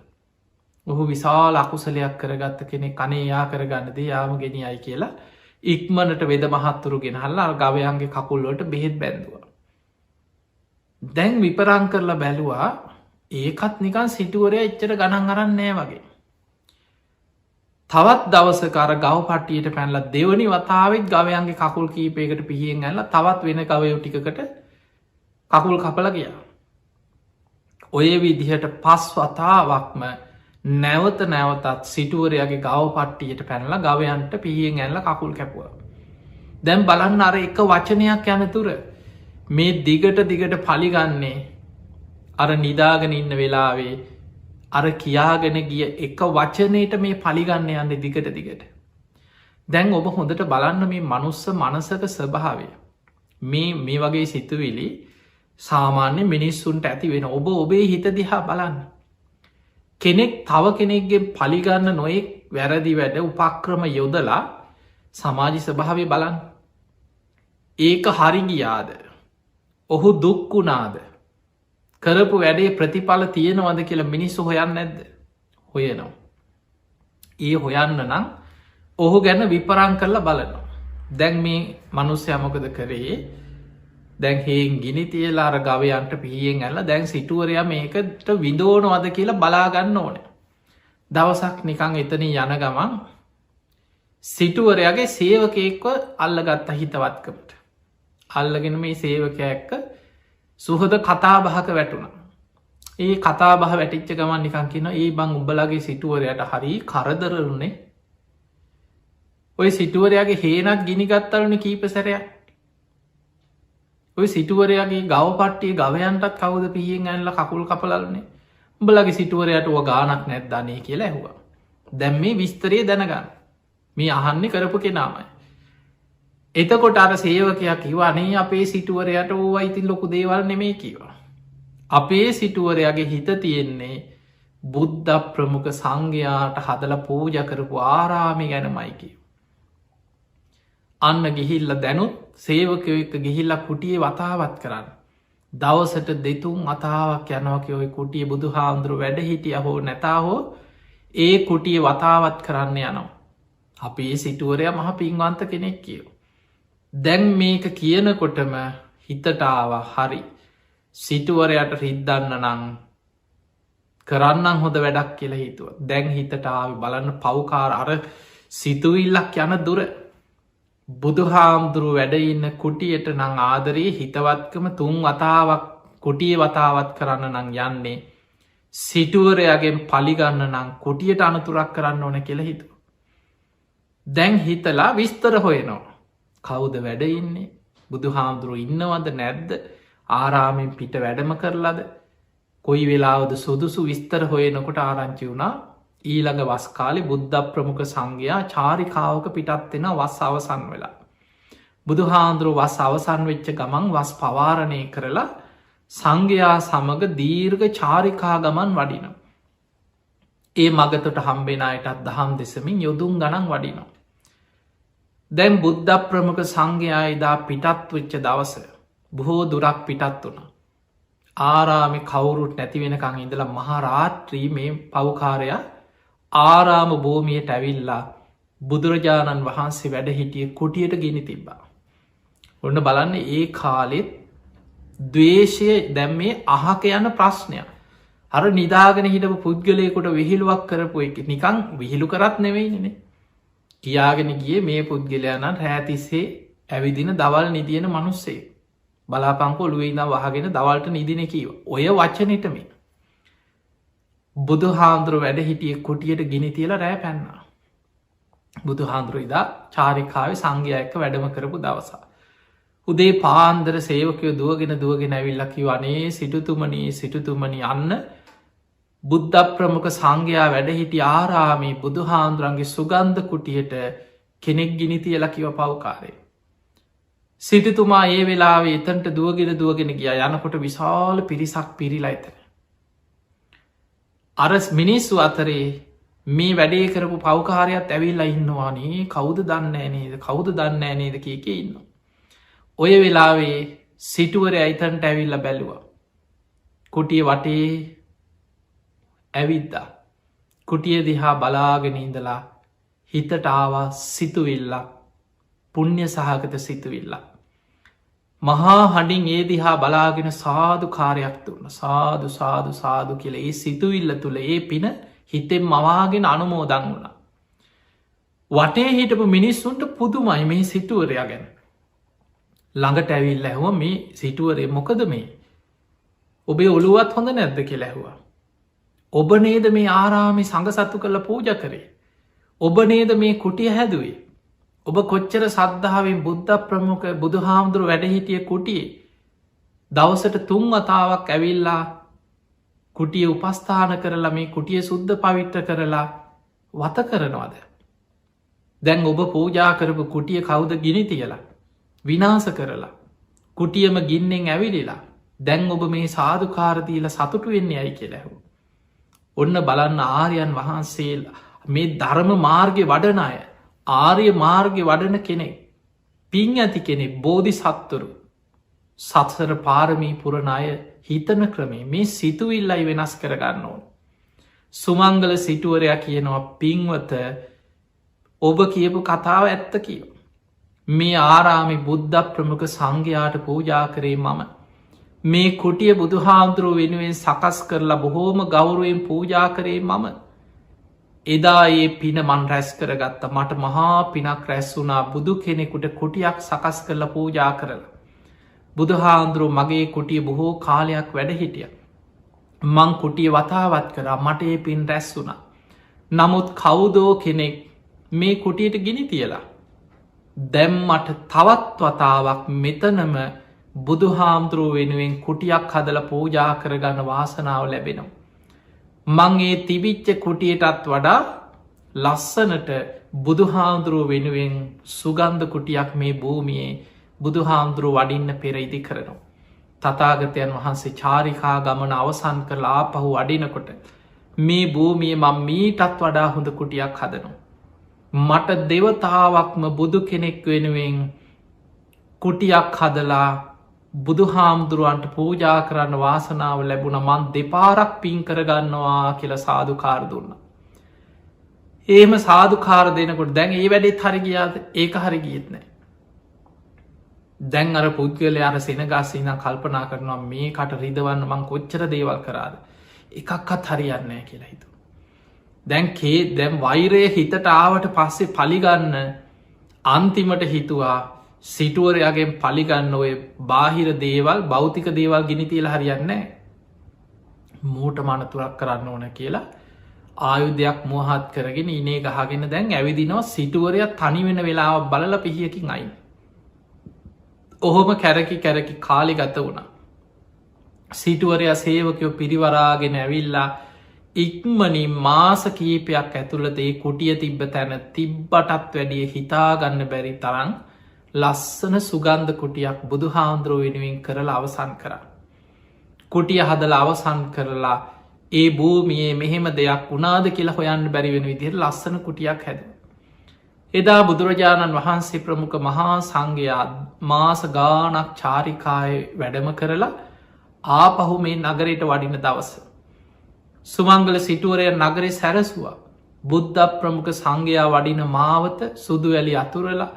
ඔහු විශාල අකුසලයක් කරගත්ත කෙනෙ කනේ යා කරගන්නද යාම ගෙනියයි කියලා ඉක්මනට වෙද මහත්තුරු ගෙනහල්ලා ගවයන්ගේ කකුල්ලොට බෙහෙත් බැන්දවා. දැන් විපරං කරලා බැලුවා ඒකත් නිකන් සිටුවරය එච්චර ගණන් අරන්නෑ වගේ. තවත් දවසකර ගව පට්ටියට පැනල දෙවනි වතාවත් ගවයන්ගේ කකුල් කීපයකට පිහියෙන් ඇල්ල තවත් වෙන ගවයෝ ටිකට කකුල් කපල ගියා. ඔය විදිහට පස් වතාවක්ම නැවත නැවතත් සිටුවරයාගේ ගව පට්ටියට පැනල ගවයන්ට පිහියෙන් ඇල්ල කකුල් කැපුව. දැම් බලන්න අර එක වචනයක් යනතුර මේ දිගට දිගට පලිගන්නේ අර නිදාගෙන ඉන්න වෙලාවේ අර කියාගෙන ගිය එක වචනයට මේ පලිගන්න යන්න දිගට දිගට. දැන් ඔබ හොඳට බලන්න මේ මනුස්ස මනසක ස්වභාවය. මේ වගේ සිතුවිලි සාමාන්‍ය මිනිස්සුන්ට ඇති වෙන ඔබ ඔබේ හිත දිහා බලන්න. කෙනෙක් තව කෙනෙක්ගේ පලිගන්න නොයෙක් වැරදි වැඩ උපක්‍රම යොදලා සමාජි ස්වභාවය බලන්න. ඒක හරිගියාද. ඔහු දුක්කුණාද. කරපු වැඩේ ප්‍රතිඵල තියෙනවද කියලා මිනිස්සු හොයන්න නැද්ද හොයනවා. ඒ හොයන්න නම් ඔහු ගැන විපරං කරලා බලනවා. දැන් මේ මනුස්්‍ය මොකද කරේ දැන් හේන් ගිනි තියලා අර ගවයන්ට පිහියෙන් ඇල්ල දැන් සිටුවරයා මේකට විදෝනවද කියලා බලාගන්න ඕන. දවසක් නිකං එතන යන ගමන් සිටුවරයාගේ සේවකයෙක්ව අල්ලගත්ත හිතවත්කමට. අල්ලගෙන මේ සේවකය එක්ක සුහද කතාබහක වැටුණ. ඒ කතාබහ වැටිච්ච ගමන් නිකන් කියන ඒ බං උඹලගේ සිටුවරයට හරි කරදරරුණේ. ඔය සිටුවරයාගේ හේනක් ගිනිගත්තලුණ කීප සැරයක්. ඔය සිටුවරයාගේ ගව පට්ටිය ගවයන්ටත් කවද පිහියෙන් ඇල්ල කකුල් කපලන්නේ උඹලගේ සිටුවරයට ඕ ගානක් නැත්දන්නේ කියලා ඇහවා. දැම් මේ විස්තරේ දැනගන්න මේ අහන්නේ කරපු කෙනාමයි. එතකොට අර සේවකයක් කිවනේ අපේ සිටුවරයට ඕවා ඉතින් ලොකු දේවල් නෙමේ කිවා. අපේ සිටුවරයාගේ හිත තියෙන්නේ බුද්ධ ප්‍රමුඛ සංඝයාට හදල පූජ කරපු ආරාමි ගැනමයිකි. අන්න ගිහිල්ල දැනුත් සේවකයෝ එක ගිහිල්ල කුටිය වතාවත් කරන්න. දවසට දෙතුන් අතාවක් යනවකයෝය කුටිය බුදු හාමුදුරු වැඩ හිටිය හෝ නැතා හෝ ඒ කුටිය වතාවත් කරන්න යනවා. අපේ සිටුවරය මහ පින්වන්ත කෙනෙක් කියෝ. දැන් මේක කියනකොටම හිතටාව හරි සිටුවරයට රිද්දන්න නං කරන්නම් හොඳ වැඩක් කියලා හිතුව. දැන් හිතටාව බලන්න පව්කාර අර සිතුවිල්ලක් යන දුර බුදු හාමුදුරුව වැඩඉන්න කුටියට නං ආදරයේ හිතවත්කම තුන් වතාවක් කුටිය වතාවත් කරන්න නං යන්නේ සිටුවරයාගෙන් පලිගන්න නං කුටියට අනතුරක් කරන්න ඕන කෙළ හිතු. දැන් හිතලා විස්තර හොයනවා. කවුද වැඩ ඉන්නේ බුදු හාමුදුරුව ඉන්නවද නැද්ද ආරාමෙන් පිට වැඩම කරලද කොයි වෙලාවද සුදුසු විස්තර හොයනකොට ආරංචි වුණා ඊළඟ වස්කාලි බුද්ධ ප්‍රමුඛ සංඝයා චාරිකාවක පිටත්වෙන වස් අවසන් වෙලා. බුදු හාන්දුරුව වස් අවසන් වෙච්ච ගමන් වස් පවාරණය කරලා සංඝයා සමඟ දීර්ඝ චාරිකා ගමන් වඩිනම්. ඒ මගතොට හම්බෙන අයටත් දහම් දෙසමින් යොදුම් ගණන් වඩිනවා. දැන් බුද්ධ ප්‍රමුඛ සංඝයා එදා පිටත් වෙච්ච දවස බොහෝ දුරක් පිටත් වුණ. ආරාමි කවුරුත් නැති වෙනකං ඉඳලා මහරාත්‍රී මේ පවකාරයා ආරාම භූමියට ඇවිල්ලා බුදුරජාණන් වහන්සේ වැඩ හිටිය කුටියට ගෙන තිබ්බා. ඔන්න බලන්න ඒ කාලෙත් දවේශය දැම් මේ අහක යන ප්‍රශ්නයක්. අර නිදාගෙන හිටපු පුද්ගලයකුට විහිළුවක් කරපු එක නිකං විහිළු කරත් නෙවෙයිනේ. කියාගෙන ගිය මේ පුද්ගලයනන් රෑතිස්සේ ඇවිදින දවල් නිදියන මනුස්සේ බලාපංකෝ ඔළුවෙයිනා වහගෙන දවල්ට නිදින කීව ඔය වචනටම බුදු හාන්දුර වැඩ හිටිය කුටියට ගිනි තියල රෑ පැන්නා. බුදු හාන්දුරු ඉදා චාරිකාව සංඝය එක්ක වැඩම කරපු දවසා. උදේ පාන්දර සේවකයෝ දුවගෙන ඇවිල්ලකි වනේ සිටුතුමනී අන්න බුද්ධ ප්‍රමුඛ සංඝයා වැඩහිටි ආරාමී බුදු හාන්දුරන්ගේ සුගන්ධ කුටියට කෙනෙක් ගිනි තියල කිව පවකාරය. සිටිතුමා ඒ වෙලාවේ එතන්ට දුවගෙන ගිය යනකොට විශාල පිරිසක් පිරිලා එතන. අර මිනිස්සු අතරේ මේ වැඩේ කරපු පවකාරයක් ඇවිල්ලා ඉන්නවානේ කවුද දන්න නේද කියක ඉන්න. ඔය වෙලාවේ සිටුවර ඇයිතන්ට ඇවිල්ල බැලුවා. කුටිය වටේ ඇවිද්දා. කුටිය දිහා බලාගෙන ඉඳලා හිතට ආවා සිතුවිල්ලා පුුණ්්‍ය සහගත සිතුවිල්ලා. මහා හඬින් ඒ දිහා බලාගෙන සාධු කාරයක් තුන්න සාධු කියල ඒ සිතුවිල්ල තුළ ඒ පින හිතෙන් මවාගෙන අනුමෝදන් වුණා. වටේ හිටපු මිනිස්සුන්ට පුදුමයි මේ සිටුවරයා ගැන. ළඟට ඇවිල් ඇහුව මේ සිටුවරේ මොකද මේ ඔබේ ඔළුවත් හොඳ නැද්ද කියලා ඇහුවා. ඔබ නේද මේ ආරාමි සඟසත්තු කළ පූජ කරේ. ඔබ නේද මේ කුටිය හැදුවේ. ඔබ කොච්චර සද්ධාවෙන් බුද්ධ ප්‍රමුඛ බුදු හාමුදුරු වැඩහිටිය කුටියේ දවසට 3 වතාවක් ඇවිල්ලා කුටිය උපස්ථාන කරලා මේ කුටිය සුද්ධ පවිට්ට කරලා වත කරනවාද. දැන් ඔබ පූජා කරපු කුටිය කවුද ගිනි තියලා විනාස කරලා කුටියම ගින්නෙන් ඇවිලිලා දැන් ඔබ මේ සාධකාරදීල සතුටු වෙන්නේ ඇයි කෙලැහු. ඔන්න බලන්න ආර්යන් වහන්සේලා මේ ධර්ම මාර්ගය වඩන අය ආර්ය මාර්ගය වඩන කෙනෙක් පින් ඇති කෙනෙක් බෝධි සත්තුරු සත්සර පාරමී පුරණ අය හිතන ක්‍රමේ මේ සිතුවිල්ලයි වෙනස් කරගන්න ඕන. සුමංගල සිටුවරයා කියනවා පින්වත ඔබ කියපු කතාව ඇත්ත කියව. මේ ආරාමි බුද්ධ ප්‍රමුඛ සංඝයාට පූජා කරේ මම. මේ කුටිය බුදු හාමුදුරුව වෙනුවෙන් සකස් කරලා බොහෝම ගෞරුවෙන් පූජා කරේ මම. එදා ඒ පින මන් රැස් කරගත්ත මට මහා පිනක් රැස් වුනා බුදු කෙනෙකුට කුටියක් සකස් කරලා පූජා කරලා. බුදු හාමුදුරුව මගේ කුටිය බොහෝ කාලයක් වැඩ හිටිය. මං කුටිය වතාවත් කරා මට ඒ පින් රැස් වුනා. නමුත් කවුදෝ කෙනෙක් මේ කුටියට ගිනි තියලා. දැම්මට තවත් වතාවක් මෙතනම බුදු හාමුදුරුව වෙනුවෙන් කුටියක් හදල පූජා කරගන්න වාසනාව ලැබෙනවා. මං ඒ තිබිච්ච කුටියටත් වඩා ලස්සනට බුදු හාමුදුරුව වෙනුවෙන් සුගන්ධ කුටියක් මේ භූමියයේ බුදු හාමුදුරුව වඩින්න පෙර ඉදි කරනවා. තථාගතයන් වහන්සේ චාරිකා ගමන අවසන් කරලා ආපහු වඩිනකොට මේ භූමිය මං මීටත් වඩා හොඳ කුටියක් හදනවා. මට දෙවතාවක්ම බුදු කෙනෙක් වෙනුවෙන් කුටියක් හදලා බුදු හාමුදුරුවන්ට පූජා කරන්න වාසනාව ලැබුණ මන් දෙපාරක් පින් කරගන්නවා කියල සාධකාර දුන්න. ඒම සාධකාර දෙනකොට දැන් ඒ වැඩෙත් හරිගියාද ඒක හරි ගියත් නෑ. දැන් අර පුද්ගලය අර සෙනගස්සීන කල්පනා කරනවා මේ කට රිදවන්න මං කොච්චර දේවල් කරාද එකක්කත් හරියන්නෑ කියලා හිතු. දැම් වෛරය හිතට ආවට පස්සේ පලිගන්න අන්තිමට හිතුවා සිටුවරයාගෙන් පලිගන්න ඔය බාහිර දේවල් භෞතික දේවල් ගිනිතියල හරියන්නේ මූට මනතුරක් කරන්න ඕන කියලා ආයුධයක් මුවහත් කරගෙන ඉනේ ගහගෙන දැන් ඇවිදිනවා සිටුවරයක් තනිවෙන වෙලාව බලල පිහියකින් අයින්. ඔහොම කැරකි කාලි ගත වුණා. සිටුවරයා සේවකයෝ පිරිවරාගෙන ඇවිල්ලා ඉක්මනින් මාස කීපයක් ඇතුළත ඒ කුටිය තිබ්බ තැන තිබ්බටත් වැඩිය හිතාගන්න බැරි තරන් ලස්සන සුගන්ධ කුටියක් බුදු හාමුදුරුව වෙනුවෙන් කරලා අවසන් කරා. කුටිය හදල අවසන් කරලා ඒ භූමියයේ මෙහෙම දෙයක් වුණාද කියලා හොයන්න බැරි වෙන විදිහට ලස්සන කුටියක් හැද. එදා බුදුරජාණන් වහන්සේ ප්‍රමුඛ මහා සංඝයා මාස ගානක් චාරිකාය වැඩම කරලා ආපහු මේ නගරයට වඩින දවස. සුමංගල සිටුවරය නගරේ සැරසුවා. බුද්ධ ප්‍රමුඛ සංඝයා වඩින මාවත සුදු වැලි අතුරලා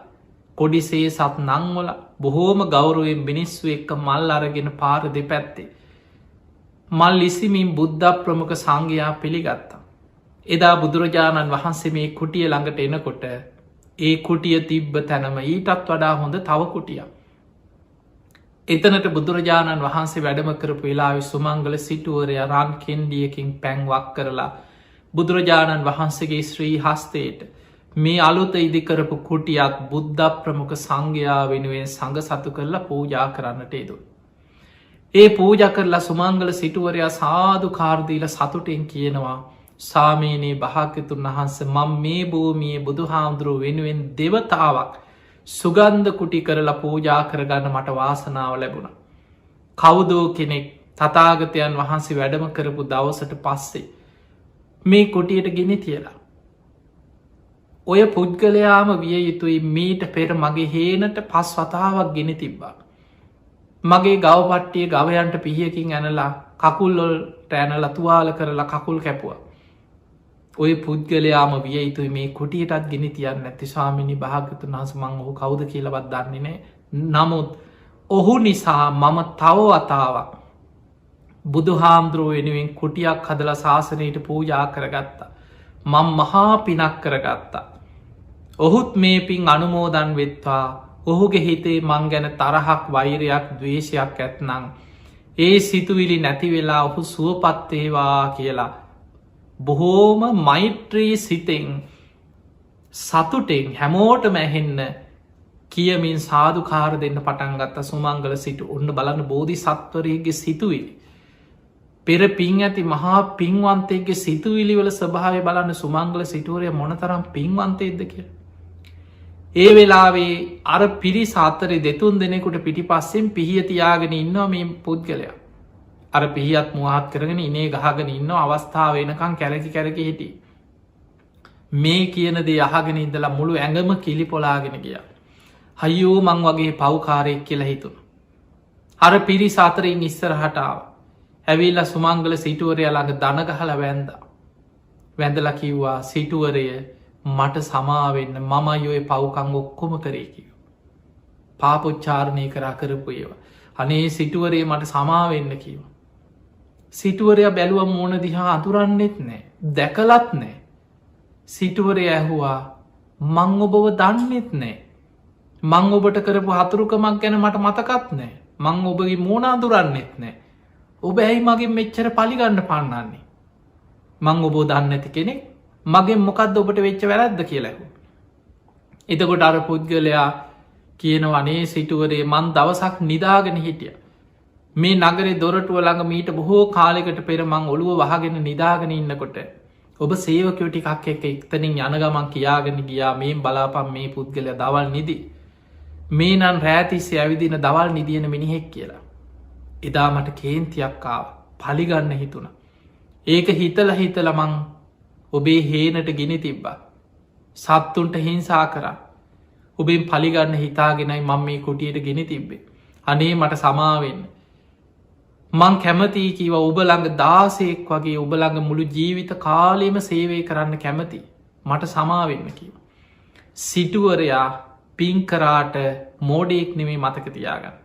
කොඩිසේ සත් නංවල බොහෝම ගෞරුවෙන් මිනිස්සු එක්ක මල් අරගෙන පාර දෙපැත්තේ. මල් ඉසිමින් බුද්ධ ප්‍රමුඛ සංඝයා පිළිගත්තා. එදා බුදුරජාණන් වහන්සේ මේ කුටිය ළඟට එනකොට ඒ කුටිය තිබ්බ තැනම ඊටත් වඩා හොඳ තව කුටිය. එතනට බුදුරජාණන් වහන්සේ වැඩම කරපු වෙලාවෙ සුමංගල සිටුවරය රන් කෙන්ඩියකින් පැන්වක් කරලා බුදුරජාණන් වහන්සේගේ ශ්‍රී හස්තයට මේ අලුත ඉදිකරපු කුටියක් බුද්ධ ප්‍රමුඛ සංඝයා වෙනුවෙන් සඟ සතු කරලා පූජා කරන්නට යුතු. ඒ පූජ කරලා සුමංගල සිටුවරයා සාදු කාර්දීල සතුටෙන් කියනවා සාමීනයේ භාග්‍යතුන් වහන්ස මං මේ භූමියේ බුදු හාමුදුරුව වෙනුවෙන් දෙවතාවක් සුගන්ධ කුටි කරලා පූජා කරගන්න මට වාසනාව ලැබුණ. කවුදෝ කෙනෙක් තතාගතයන් වහන්සේ වැඩම කරපු දවසට පස්සේ මේ කුටියට ගෙන තියලා. ඔය පුද්ගලයාම විය යුතුයි මීට පෙර මගේ හේනට පස් වතාවක් ගෙන තිබ්බා. මගේ ගවපට්ටිය ගවයන්ට පිහියකින් ඇනලා කකුල්ලොල්ට ඇනල තුවාල කරලා කකුල් කැපුවා. ඔය පුද්ගලයාම විය යුතුයි මේ කුටියටත් ගෙන තියන්න ඇති ස්වාමිනි භාගතුන් වහන්ස මං ඔහු කවුද කියලවත් දන්නේ නෑ. නමුත් ඔහු නිසා මම තව වතාවක් බුදු හාමුදුරුව වෙනුවෙන් කුටියක් හදලා ශාසනයට පූජා කරගත්තා. මං මහා පිනක් කරගත්තා. ඔහුත් මේ පින් අනුමෝදන් වෙත්වා ඔහුගේ හිතේ මං ගැන තරහක් වෛරයක් දවේශයක් ඇත්නං. ඒ සිතුවිලි නැති වෙලා ඔහු සුවපත්තේවා කියලා. බොහෝම මෛත්‍රී සිතෙන් සතුටෙන් හැමෝට මැහෙන්න කියමින් සාධකාර දෙන්න පටන්ගත්ත සුමංගල සිටු ඔන්න බලන්න බෝධි සත්වරයගේ සිතුවිලි. පෙර පින් ඇති මහා පින්වන්තයගේ සිතුවිලිවල ස්භාව බලන්න සුමංගල සිටුවරය මොනතරම් පින්වන්තයද කිය. ඒ වෙලාවේ අර පිරි සාතරය දෙතුන් දෙනෙකුට පිටි පස්සෙන් පිහියතියාගෙන ඉන්නවා මේ පුද්ගලයා. අර පිහියත් මුවහත් කරගෙන ඉනේ ගහගෙන ඉන්න අවස්ථාව වෙනකං කැරකි කැරකි හිටි. මේ කියන දේ අහගෙන ඉදලා මුළු ඇඟම කිලි පොලාගෙන ගිය. හයෝ මං වගේ පව්කාරයෙක් කියලා හිතුන. අර පිරි සාතරයෙන් ඉස්සරහටාව. ඇවිල්ල සුමංගල සිටුවරය ළඟ දනගහල වැන්ද. වැඳල කිව්වා සිටුවරය මට සමාවෙන්න මම යොය පව්කං ඔක්කොම කරේකිව. පාපොච්චාරණය කරා කරපු ඒවා. අනේ සිටුවරේ මට සමාවෙන්න කිව. සිටුවරය බැලුව මෝන දිහා අතුරන්නෙත් නෑ දැකලත් නෑ. සිටුවරය ඇහුවා මං ඔබව දන්නෙත් නෑ. මං ඔබට කරපු හතුරුකමක් ගැන මට මතකත් නෑ. මං ඔබගේ මෝන අදුරන්නෙත් නෑ. ඔබ ඇයි මගේ මෙච්චර පලිගන්න පන්නන්නේ. මං ඔබෝ දන්න ඇති කෙනෙක් මගේ මොකක්ද ඔබට වෙච්ච වැරැද්ද කියලැහු. එතකොට අර පුද්ගලයා කියන වනේ සිටුවරේ මන් දවසක් නිදාගෙන හිටිය. මේ නගරේ දොරටුව ළඟ මීට බොහෝ කාලෙකට පෙර මං ඔළුව වහගෙන නිදාගෙන ඉන්නකොට ඔබ සේවකයෝ ටිකක් එක එක්තනින් යනගමන් කියාගෙන ගියා මේ බලාපම් මේ පුද්ගලය දවල් නිදි. මේ නන් රෑතිස්සේ ඇවිදින දවල් නිදියන මිනිහෙක් කියලා. එදා මට කේන්තියක්කාව පලිගන්න හිතුන. ඒක හිතල හිතලමං ඔබේ හේනට ගෙන තිබ්බා. සත්තුන්ට හිංසා කරා. ඔබෙන් පලිගන්න හිතාගෙනයි මං මේ කුටියට ගෙන තිබ්බේ. අනේ මට සමාවෙන්න. මං කැමතියි කිව ඔබ ළඟ දාසයෙක් වගේ ඔබ ළඟ මුළු ජීවිත කාලයම සේවය කරන්න කැමති. මට සමාවෙන්න කිව. සිටුවරයා පින්කරාට මෝඩෙක් නෙමේ මතක තියාගන්න.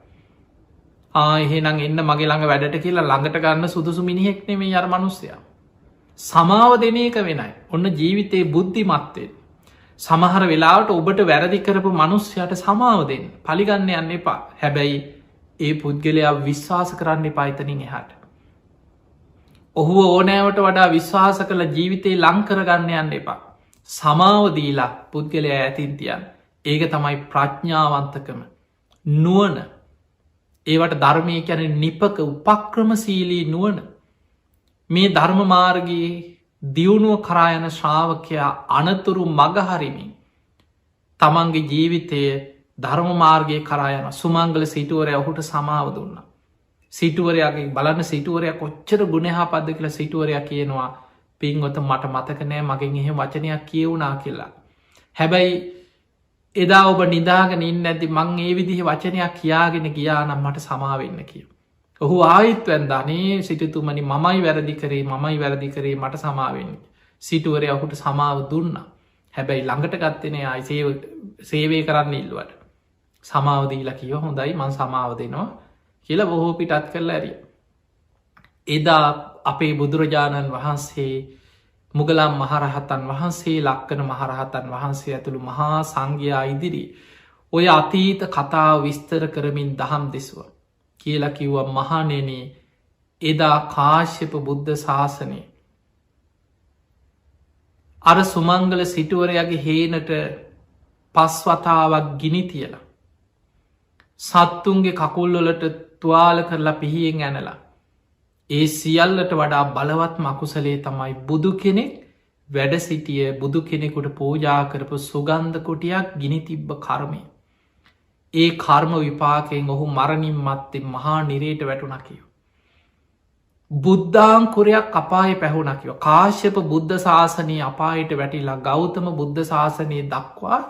ආහෙනම් එන්න මගේ ළඟ වැඩට කියලා ළඟට ගන්න සුදුසු මිනිහෙක් නෙමේ අර මනුස්සයා. සමාව දෙන එක වෙනයි. ඔන්න ජීවිතයේ බුද්ධිමත්වෙන්. සමහර වෙලාවට ඔබට වැරදි කරපු මනුස්්‍යයට සමාව දෙන්න පලිගන්න යන්න එපා. හැබැයි ඒ පුද්ගලයා විශ්වාස කරන්න එපායිතනින් එහට. ඔහුව ඕනෑවට වඩා විශ්වාස කළ ජීවිතයේ ලංකරගන්න යන්න එපා. සමාවදීලා පුද්ගලයා ඇතින්තියන්. ඒක තමයි ප්‍රඥාවන්තකම නුවන. ඒවට ධර්මය කැන නිපක උපක්‍රමසීලී නුවන. මේ ධර්ම මාර්ගයේ දියුණුව කරායන ශ්‍රාවකයා අනතුරු මගහරිමින් තමන්ගේ ජීවිතය ධර්මමාර්ගය කරායන සුමංගල සිටුවරය ඔහුට සමාව දුන්න. සිටුවරයාගේ බලන්න සිටුවරය කොච්චර ගුණහා පද්ද කියලා සිටුවරයා කියනවා පින්ගොත මට මතක නෑ මගින් එහෙ වචනයක් කියවුණා කියලා. හැබැයි එදා ඔබ නිදාගෙන ඉන්න ඇති මං ඒ විදිහ වචනයක් කියාගෙන ගියා නම් මට සමාවෙන්න කිය. ඔහු ආයිත්වැන් ධනේ සිටතුමනි මමයි වැරදි කරේ මමයි වැරදි කරේ මට සමාවෙන්න. සිටුවරය ඔහුට සමාව දුන්න. හැබැයි ළඟට ගත්තන අයි සේවය කරන්න ඉල්ලුවට. සමාවදීලා කිව හොඳයි මං සමාව දෙනවා කියල බොහෝ පිටත් කරලා ඇරිය. එදා අපේ බුදුරජාණන් වහන්සේ මුගලම් මහරහතන් වහන්සේ ලක්කන මහරහතන් වහන්සේ ඇතුළු මහා සංඝයා ඉදිරි ඔය අතීත කතාව විස්තර කරමින් දහම් දෙසුව කියලා කිව්ව මහනෙන එදා කාශ්‍යප බුද්ධ ශාසනය අර සුමංගල සිටුවරයාගේ හේනට පස්වතාවක් ගිනි තියලා සත්තුන්ගේ කකුල්ලොලට තුවාල කරලා පිහියෙන් ඇනලා ඒ සියල්ලට වඩා බලවත් මකුසලේ තමයි බුදු කෙනෙක් වැඩ සිටිය බුදු කෙනෙකුට පූජා කරපු සුගන්ධ කොටියක් ගිනි තිබ්බ කර්මය. ඒ කර්ම විපාකයෙන් ඔහු මරණින් මත්තේ මහා නිරේට වැටුනකිව. බුද්ධාංකුරයක් අපාය පැහුණකිව කාශ්‍යප බුද්ධ ශාසනය අපායට වැටිලා ගෞතම බුද්ධ ශාසනය දක්වා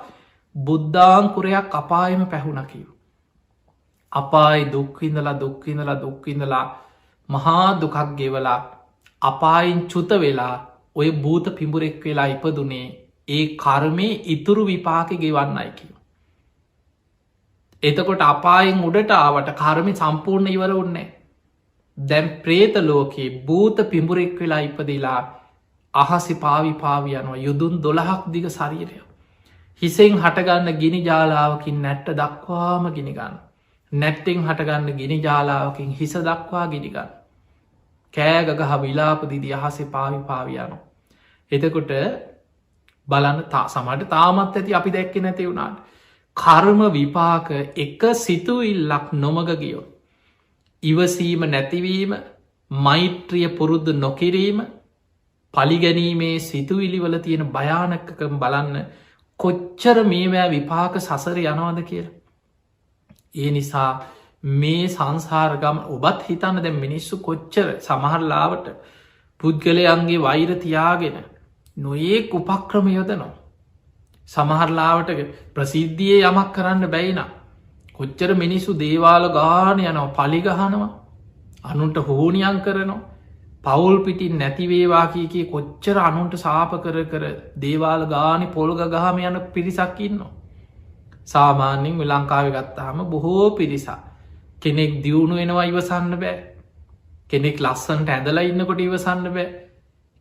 බුද්ධාංකුරයක් අපායම පැහුණකිව. අපායි දුක්විඳලා දුක්විඳලා දුක්විඳලා මහා දුකක් ගෙවලා අපායින් චුත වෙලා ඔය භූත පිඹුරෙක් වෙලා ඉපදුනේ ඒ කර්මය ඉතුරු විපාක ගෙවන්නයි කිව. එතකොට අපායෙන් උඩට ආවට කර්මි සම්පූර්ණ ඉවර උන්නේ. දැම් ප්‍රේත ලෝකයේ භූත පිඹුරෙක් වෙලා ඉපදිලා අහසි පාවිපාවියනවා යුදුන් 12ක් දිග ශරීරය. හිසෙන් හටගන්න ගිනි ජාලාවකින් නැට්ට දක්වාම ගිනිගන්න. නැට්ටෙන් හටගන්න ගිනි ජාලාවකින් හිස දක්වා ගිනිගන්න. කෑගගහ විලාපදිදි අහසේ පාවිපාවියනු. එතකොට බලන්න සමට තාමත් ඇති අපි දැක්ක නැති වුණාට. කර්ම විපාක එක සිතුවිල්ලක් නොමග ගියෝ. ඉවසීම නැතිවීම මෛත්‍රිය පුරුද්ධ නොකිරීම පලිගැනීමේ සිතුවිලිවල තියෙන භයානකකම් බලන්න කොච්චර මේවෑ විපාක සසර යනවාද කියලා. ඒ නිසා මේ සංසාරගම ඔබත් හිතන්න දැ මිනිස්සු කොච්චර සමහරලාවට පුද්ගලයන්ගේ වෛර තියාගෙන නොඒක් උපක්‍රම යොදනවා. සමහරලාවට ප්‍රසිද්ධිය යමක් කරන්න බැයින කොච්චර මිනිස්සු දේවාල ගාන යනවා පලිගහනවා අනුන්ට හෝනියන් කරනවා පවුල් පිටින් නැතිවේවා කියකි කොච්චර අනුන්ට සාප කර දේවාල ගානි පොල්ග ගහම යන පිරිසක් ඉන්නවා. සාමාන්‍යෙන් ලංකාව ගත්තාම බොහෝ පිරිසා කෙනෙක් දියුණු වෙනවා ඉවසන්න බෑ කෙනෙක් ලස්සන්ට ඇඳලා ඉන්නකොට ඉවසන්න බෑ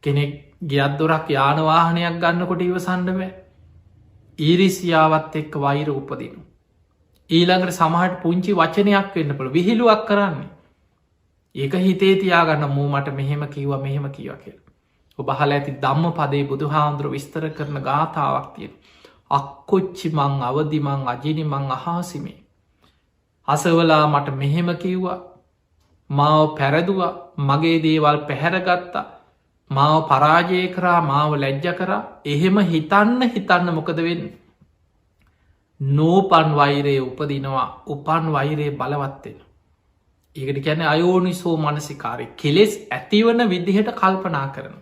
කෙනෙක් ගියත්දොරක් යානවාහනයක් ගන්නකොට ඉවසන්න බෑ ඊරිසියාවත් එක්ක වෛර උපදිනු. ඊළඟට සමහට පුංචි වචනයක් වෙන්න පළ විහිළුවක් කරන්නේ ඒක හිතේ තියාගන්න මූ මට මෙහෙම කිව්ව මෙහෙම කියව කියල. ඔබහල ඇති දම්ම පදේ බුදු හාමුදුරුව විස්තර කරන ගාථාවක් තියෙන. අක්කොච්චි මං අවදිමං අජිනිමං අහාසිමේ. අසවලා මට මෙහෙම කිව්වා මාව පැරදුව මගේ දේවල් පැහැරගත්තා මාව පරාජය කරා මාව ලැජ්ජ කරා එහෙම හිතන්න මොකද වෙන්න. නෝපන් වෛරය උපදිනවා උපන් වෛරය බලවත්වෙන. ඒකට ගැන අයෝනිසෝ මනසිකාරය කෙලෙස් ඇතිවන විදිහට කල්පනා කරන.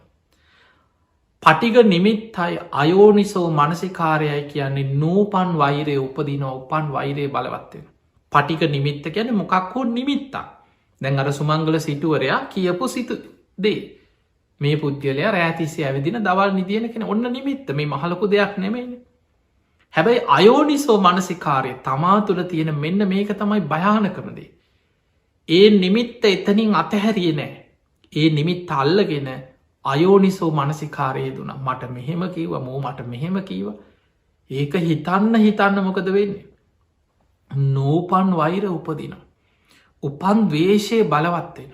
පටිග නිමිත්තයි අයෝනිසෝ මනසිකාරයයි කියන්නේ නූපන් වෛරය උපදිනවා උපන් වෛරය බලවත්වෙන. පටික නිමිත්ත ගැන මොකක් හෝ නිමිත්තා දැන් අර සුමංගල සිටුවරයා කියපු සිතු දේ මේ පුද්ගලයා රෑතිසේ ඇවිදින දවල් නිදියන කෙන ඔන්න නිමිත්ත මේ මහලකු දෙයක් නෙමෙයි. හැබැයි අයෝනිසෝ මනසිකාරය තමා තුළ තියෙන මෙන්න මේක තමයි භයානකමදේ. ඒ නිමිත්ත එතනින් අතහැරිය නෑ ඒ නිමිත් අල්ලගෙන අයෝනිසෝ මනසිකාරය දුන මට මෙහෙම කීව මෝ මට මෙහෙම කීව ඒක හිතන්න මොකද වෙන්නේ. නෝපන් වෛර උපදින. උපන් දවේශය බලවත්වෙන.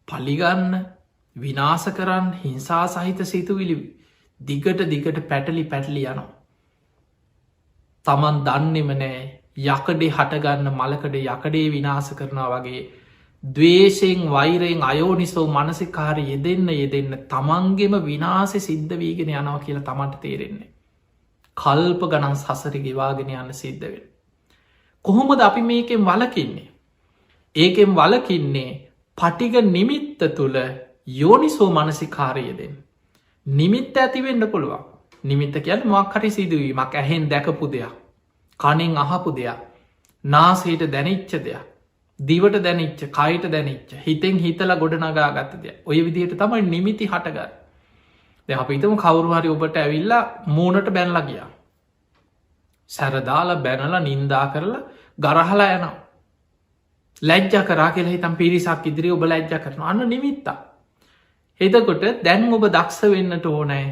පලිගන්න විනාස කරන්න හිංසා සහිත සිතුවිලි දිගට පැටලි යනවා. තමන් දන්නෙම නෑ යකඩේ හටගන්න මලකඩ යකඩේ විනාස කරනවා වගේ දවේශයෙන් වෛරයෙන් අයෝනිසෝ මනසිකාරය යෙදෙන්න තමන්ගෙම විනාසෙ සිද්ධ වීගෙන යනවා කියලා තමන්ට තේරෙන්නේ. කල්ප ගණන් සසරි ගෙවාගෙන යන්න සිද්ධවෙන්. කොහොමද අපි මේකෙන් වලකින්නේ. ඒකෙන් වලකින්නේ පටිග නිමිත්ත තුළ යෝනිසෝ මනසිකාරයදෙන්. නිමිත්ත ඇතිවෙන්න පුළුවන් නිමිත්ත කියන්න මොක්හරි සිදුවීමක් ඇහෙන් දැකපු දෙයක් කණෙන් අහපු දෙයක්, නාසයට දැනිච්ච දෙයක්, දිවට දැනිච්ච, කයට දැනිච්ච, හිතෙන් හිතලා ගොඩනගා ගත්ත දෙයක්. ඔය විදිහට තමයි නිමිති හටගන්න. දැන් අපි හිතමු කවුරු හරි ඔබට ඇවිල්ලා මූණට බැනලා ගියා. සැරදාලා බැනලා නින්දා කරලා ගරහලා යනවා. ලැජ්ජ කරා කියලා හිතන් පිරිසක් ඉදිරියේ ඔබ ලැජ්ජ කරනවා. අන්න නිමිත්තක්. එතකොට දැන් ඔබ දක්ෂ වෙන්නට ඕනෑ.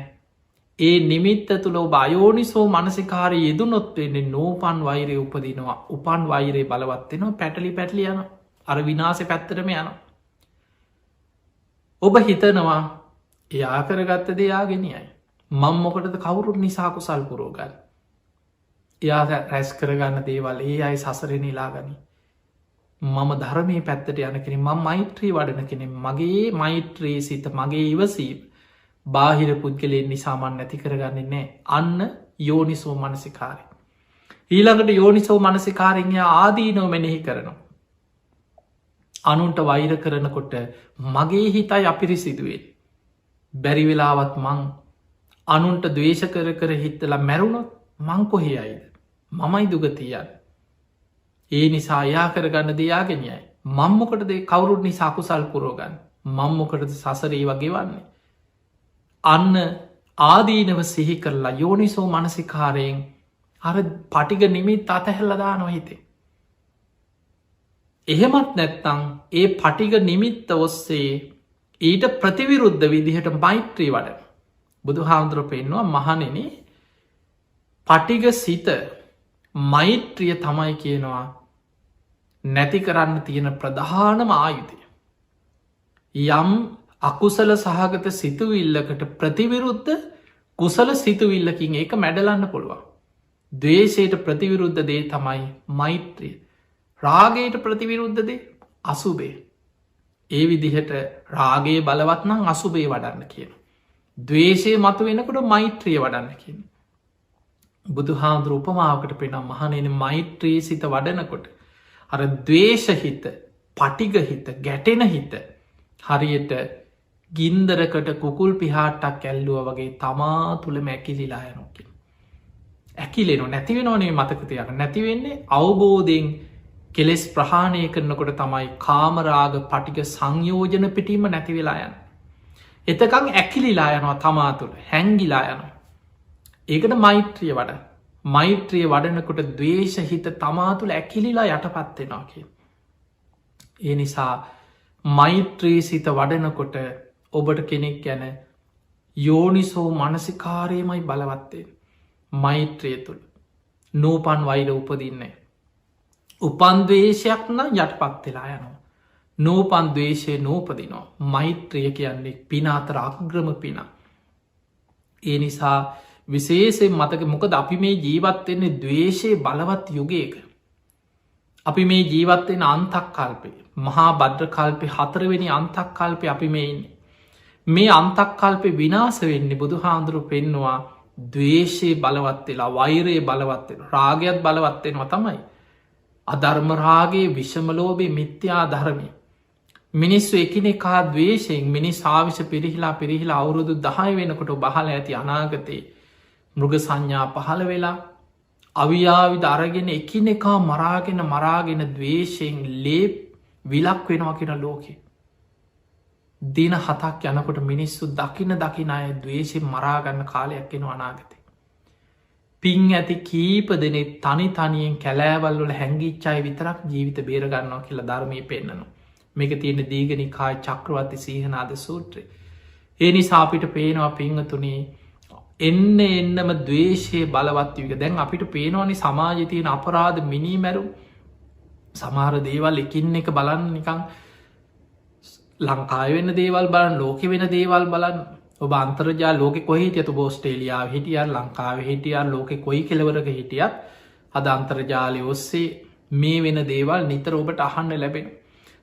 ඒ නිමිත්ත තුළ ඔබ අයෝනිසෝ මනසිකාරය යෙදුනොත් වෙන්නේ නෝපන් වෛරය උපදිනවා. උපන් වෛරය බලවත්වෙනවා. පැටලි පැටලි යන අර විනාසෙ පැත්තරම යන. ඔබ හිතනවා එයා කරගත්ත දෙයාගෙනයයි. මං මොකටද කවුරුත් නිසා කුසල් පුරෝගන්න. එයා රැස් කරගන්න දේවල් ඒ අයි සසර නිලාගනි. මම ධර්මය පැත්තට යන කෙනෙ ම මෛත්‍රී වඩන කෙනෙ මගේ මෛත්‍රී සිත මගේ ඉවසීම බාහිර පුද්ගලයෙන් නිසාමන් නැති කරගන්නේ නෑ. අන්න යෝනිසෝ මනසිකාරය. ඊළඟට යෝනිසෝ මනසිකාරෙන්ය ආදීනෝ මෙනෙහි කරනවා. අනුන්ට වෛර කරනකොට මගේ හිතයි අපිරිසිදුවේ. බැරිවෙලාවත් මං අනුන්ට දවේශ කර හිත්තලා මැරුණොත් මං කොහේ අයිද. මමයි දුගතියන්. ඒ නිසා යා කරගන්න දෙයාගෙනයයි. මංමොකටද කවුරුත් නිසා කුසල් පුරෝගන්න. මංමොකටද සසරේ වගේ වන්නේ. අන්න ආදීනව සිහි කරලා යෝනිසෝ මනසිකාරයෙන් අර පටිග නිමිත් අතහැල්ලදා නොහිතේ. එහෙමත් නැත්තං ඒ පටිග නිමිත්ත ඔස්සේ ඊට ප්‍රතිවිරුද්ධ විදිහට මෛත්‍රී වඩ. බුදු හාමුදුර පෙන්වා මහනෙන පටිග සිත මෛත්‍රිය තමයි කියනවා නැති කරන්න තියෙන ප්‍රධානම ආයුතය. යම් අකුසල සහගත සිතුවිල්ලකට ප්‍රතිවිරුද්ධ කුසල සිතුවිල්ලකින් ඒක මැඩලන්න පුළුවන්. දවේශයට ප්‍රතිවිරුද්ධ දේ තමයි මෛත්‍රිය. රාගයට ප්‍රතිවිරුද්ධ දේ අසුබේ. ඒ විදිහට රාගේ බලවත්නම් අසුබේ වඩන්න කියන. දවේශය මතු වෙනකොට මෛත්‍රිය වඩන්න කියන. බුදු හාමුදුර උපමාවකට පෙනම් මහනෙන මෛත්‍රී සිත වඩනකොට. අර දවේශහිත පටිගහිත ගැටෙන හිත හරියට ගින්දරකට කුකුල් පිහාටක් ඇල්ලුව වගේ තමා තුළ මැකිලිලා යනොක. ඇකිලෙන නැතිවෙනවනේ මතකතයක් නැතිවෙන්නේ අවබෝධයෙන් කෙලෙස් ප්‍රහාණය කරනකොට තමයි කාමරාග පටික සංයෝජන පිටීම නැතිවෙලා යන. එතකං ඇකිලිලා යනවා තමා තුළ හැංගිලා යනවා. ඒකට මෛත්‍රිය වඩ මෛත්‍රිය වඩනකොට දවේශහිත තමා තුළ ඇකිලිලා යටපත්වෙනවා කිය. ඒ නිසා මෛත්‍රී සිත වඩනකොට ඔබට කෙනෙක් ගැන යෝනිසෝ මනසිකාරයමයි බලවත්තේ. මෛත්‍රය තුළ නූපන් වෛර උපදින්නේ. උපන්දවේශයක් නම් යටපත්වෙලා යනවා. නූපන් දවේශය නූපදිනවා. මෛත්‍රිය කියන්නේ පින අතර අග්‍රම පින. ඒ නිසා විශේෂෙන් මතක මොකද අපි මේ ජීවත්වෙන්නේ දවේශය බලවත් යුගයක. අපි මේ ජීවත්වෙන අන්තක් කල්පය මහා බද්‍ර කල්පය 4 වෙනි අන්තක් කල්පය අපි මේ ඉන්නේ. මේ අන්තක් කල්පය විනාස වෙන්නේ බුදු හාමුදුරු පෙන්නවා දවේශය බලවත්වෙලා වෛරයේ බලවත්වෙන රාගයක් බලවත්වෙනවා තමයි. අධර්මරාගේ විෂමලෝබේ මිත්‍යා ධර්මය. මිනිස්සු එකනෙකා දවේශයෙන් මිනිස් ආවිශ පිරිහිලා අවුරුදු 10 වෙනකොට බහල ඇති අනාගතයේ මෘග සංඥා පහළ වෙලා අවියාවිද අරගෙන එකිනෙකා මරාගෙන දවේශයෙන් ලේ විලක් වෙනවා කියෙන ලෝකෙ. දින 7ක් යනකොට මිනිස්සු දකින අය දවේශෙන් මරාගන්න කාලයක් එෙන අනාගතය. පින් ඇති කීප දෙනෙ තනි තනියෙන් කැලෑවල්වල හැංගිච්චායි විතරක් ජීවිත බේරගන්නවා කියලා ධර්මය පෙන්න්නනවා. මේක තියෙන දීගනිකාය චක්‍රවර්ති සීහනාද සූත්‍රය. ඒ නිසා අපිට පේනවා පිංහතුනේ එන්නම දවේශය බලවත්වක දැන් අපිට පේනවානි සමාජතියන අපරාධ මිනිමැරු සමහර දේවල් එකින් එක බලන්න නිකං ලංකාය වෙන්න දේවල් බලන් ලෝක වෙන දේවල් බලන්න ඔබ අන්තර්ජා ලෝක කොහිට ඇතු බෝස්ටේලියාව හිටිය ලංකාව හිටිය ලෝක කොයි කෙලවරක හිටියත් අද අන්තර්ජාලය ඔස්සේ මේ වෙන දේවල් නිතර ඔබට අහන්න ලැබෙන.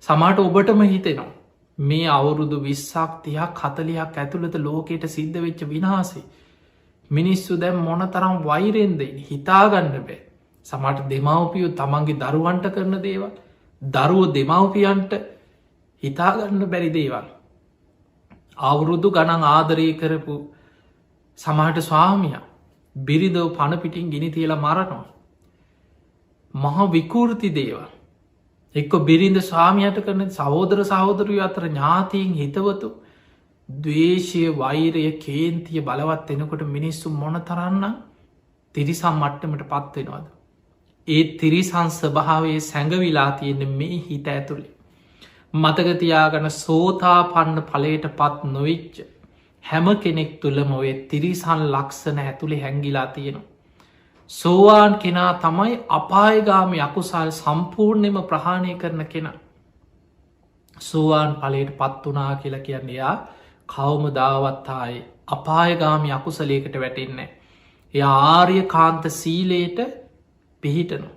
සමාට ඔබටම හිතෙනවා මේ අවුරුදු 20ක් 40ක් ඇතුළත ලෝකයට සිද්ධ වෙච්ච විනාසේ. මිනිස්සු දැම් මොන තරම් වෛරෙන්ද හිතාගන්න බෑ. සමට දෙමවපියෝ තමන්ගේ දරුවන්ට කරන දේවල් දරුව දෙමවපියන්ට හිතාගන්න බැරි දේවල්. අවුරුදු ගණන් ආදරය කරපු සමහට ස්වාමිය බිරිදව පණපිටින් ගිනි තියලා මරනවා. මහ විකෘති දේවල්. එක්ක බිරිඳ ස්වාමියයට කරන සහෝදර සහෝදරය අතර ඥාතීන් හිතවතු දවේශය වෛරය කේන්තිය බලවත් එනකොට මිනිස්සු මොන තරන්න තිරිසම් මට්ටමට පත්වෙනවාද. ඒ තිරිසන් ස්භාවේ සැඟවිලා තියෙන මේ හිත ඇතුළේ. මතකතියාගන සෝතා පන්න පලට පත් නොවිච්ච හැම කෙනෙක් තුළම ඔය තිරිසන් ලක්ෂණ ඇතුළි හැංගිලා තියෙනවා. සෝවාන් කෙනා තමයි අපායගාමි අකුසල් සම්පූර්ණයම ප්‍රහාණය කරන කෙනා. සෝවාන් පලට පත් වනා කියලා කියන්න එයා කවම දාවත්තායි අපායගාමි අකුසලේකට වැටෙන්නේ. එය ආර්ය කාන්ත සීලයට පිහිටනු.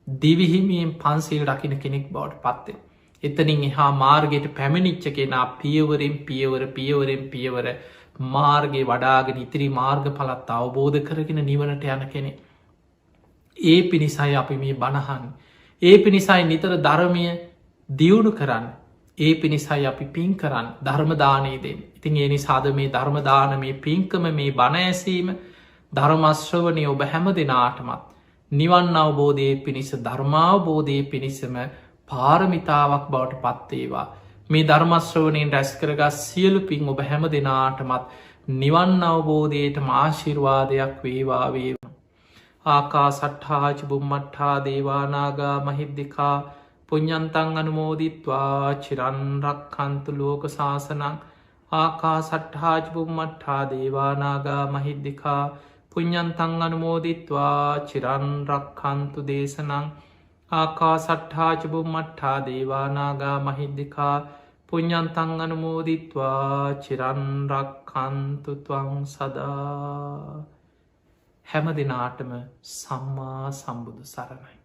දිවිහිමියෙන් පන්සිල් රකින කෙනෙක් බවට පත්තෙන්. එතනින් එහා මාර්ගයට පැමිණිච්ච කෙනා පියවරෙන් පියවර මාර්ගයේ වඩාගෙන ඉතිරි මාර්ග පලත් අවබෝධ කරගෙන නිවනට යන කෙනෙ. ඒ පිණිසයි අපි මේ බණහන්. ඒ පිණිසයි නිතර ධර්මය දියුණු කරන්න. ඒ පිණිසයි අපි පින් කරන්න ධර්මදානයේදෙන්. ඉතින් ඒ නිසාද මේ ධර්මදාන මේ පින්කම මේ බණ ඇසීම ධර්මශ්‍රවනය ඔබ හැම දෙනාටමත්. නිවන් අවබෝධය පිණිස ධර්මාවබෝධය පිණිසම පාරමිතාවක් බවට පත්තේවා. මේ ධර්මශ්‍රවනයෙන් රැස් කරගස් සියලු පින් ඔබ හැම දෙනාටමත් නිවන් අවබෝධයට ආශිර්වාදයක් වේවා වේවා. ආකා සට්හාච බුම්මට්හා දේවානාගා මහිද්දිකා පුඤ්ඤන්තං අනුමෝදිත්වා චිරන්රක්ඛන්තු ලෝක සාසනං. ආකා සට්හාච බුම්මට්හා දේවානාගා මහිද්දිකා පුඤ්ඤන්තං අනුමෝදිත්වා චිරන්රක්ඛන්තු දේශනං. ආකා සට්හාච බුම්මට්හා දේවානාගා මහිද්දිකා පුඤ්ඤන්තං අනුමෝදිත්වා චිරන්රක්ඛන්තු ත්වං සදා. හැම දෙනාටම සම්මා සම්බුදු සරණයි.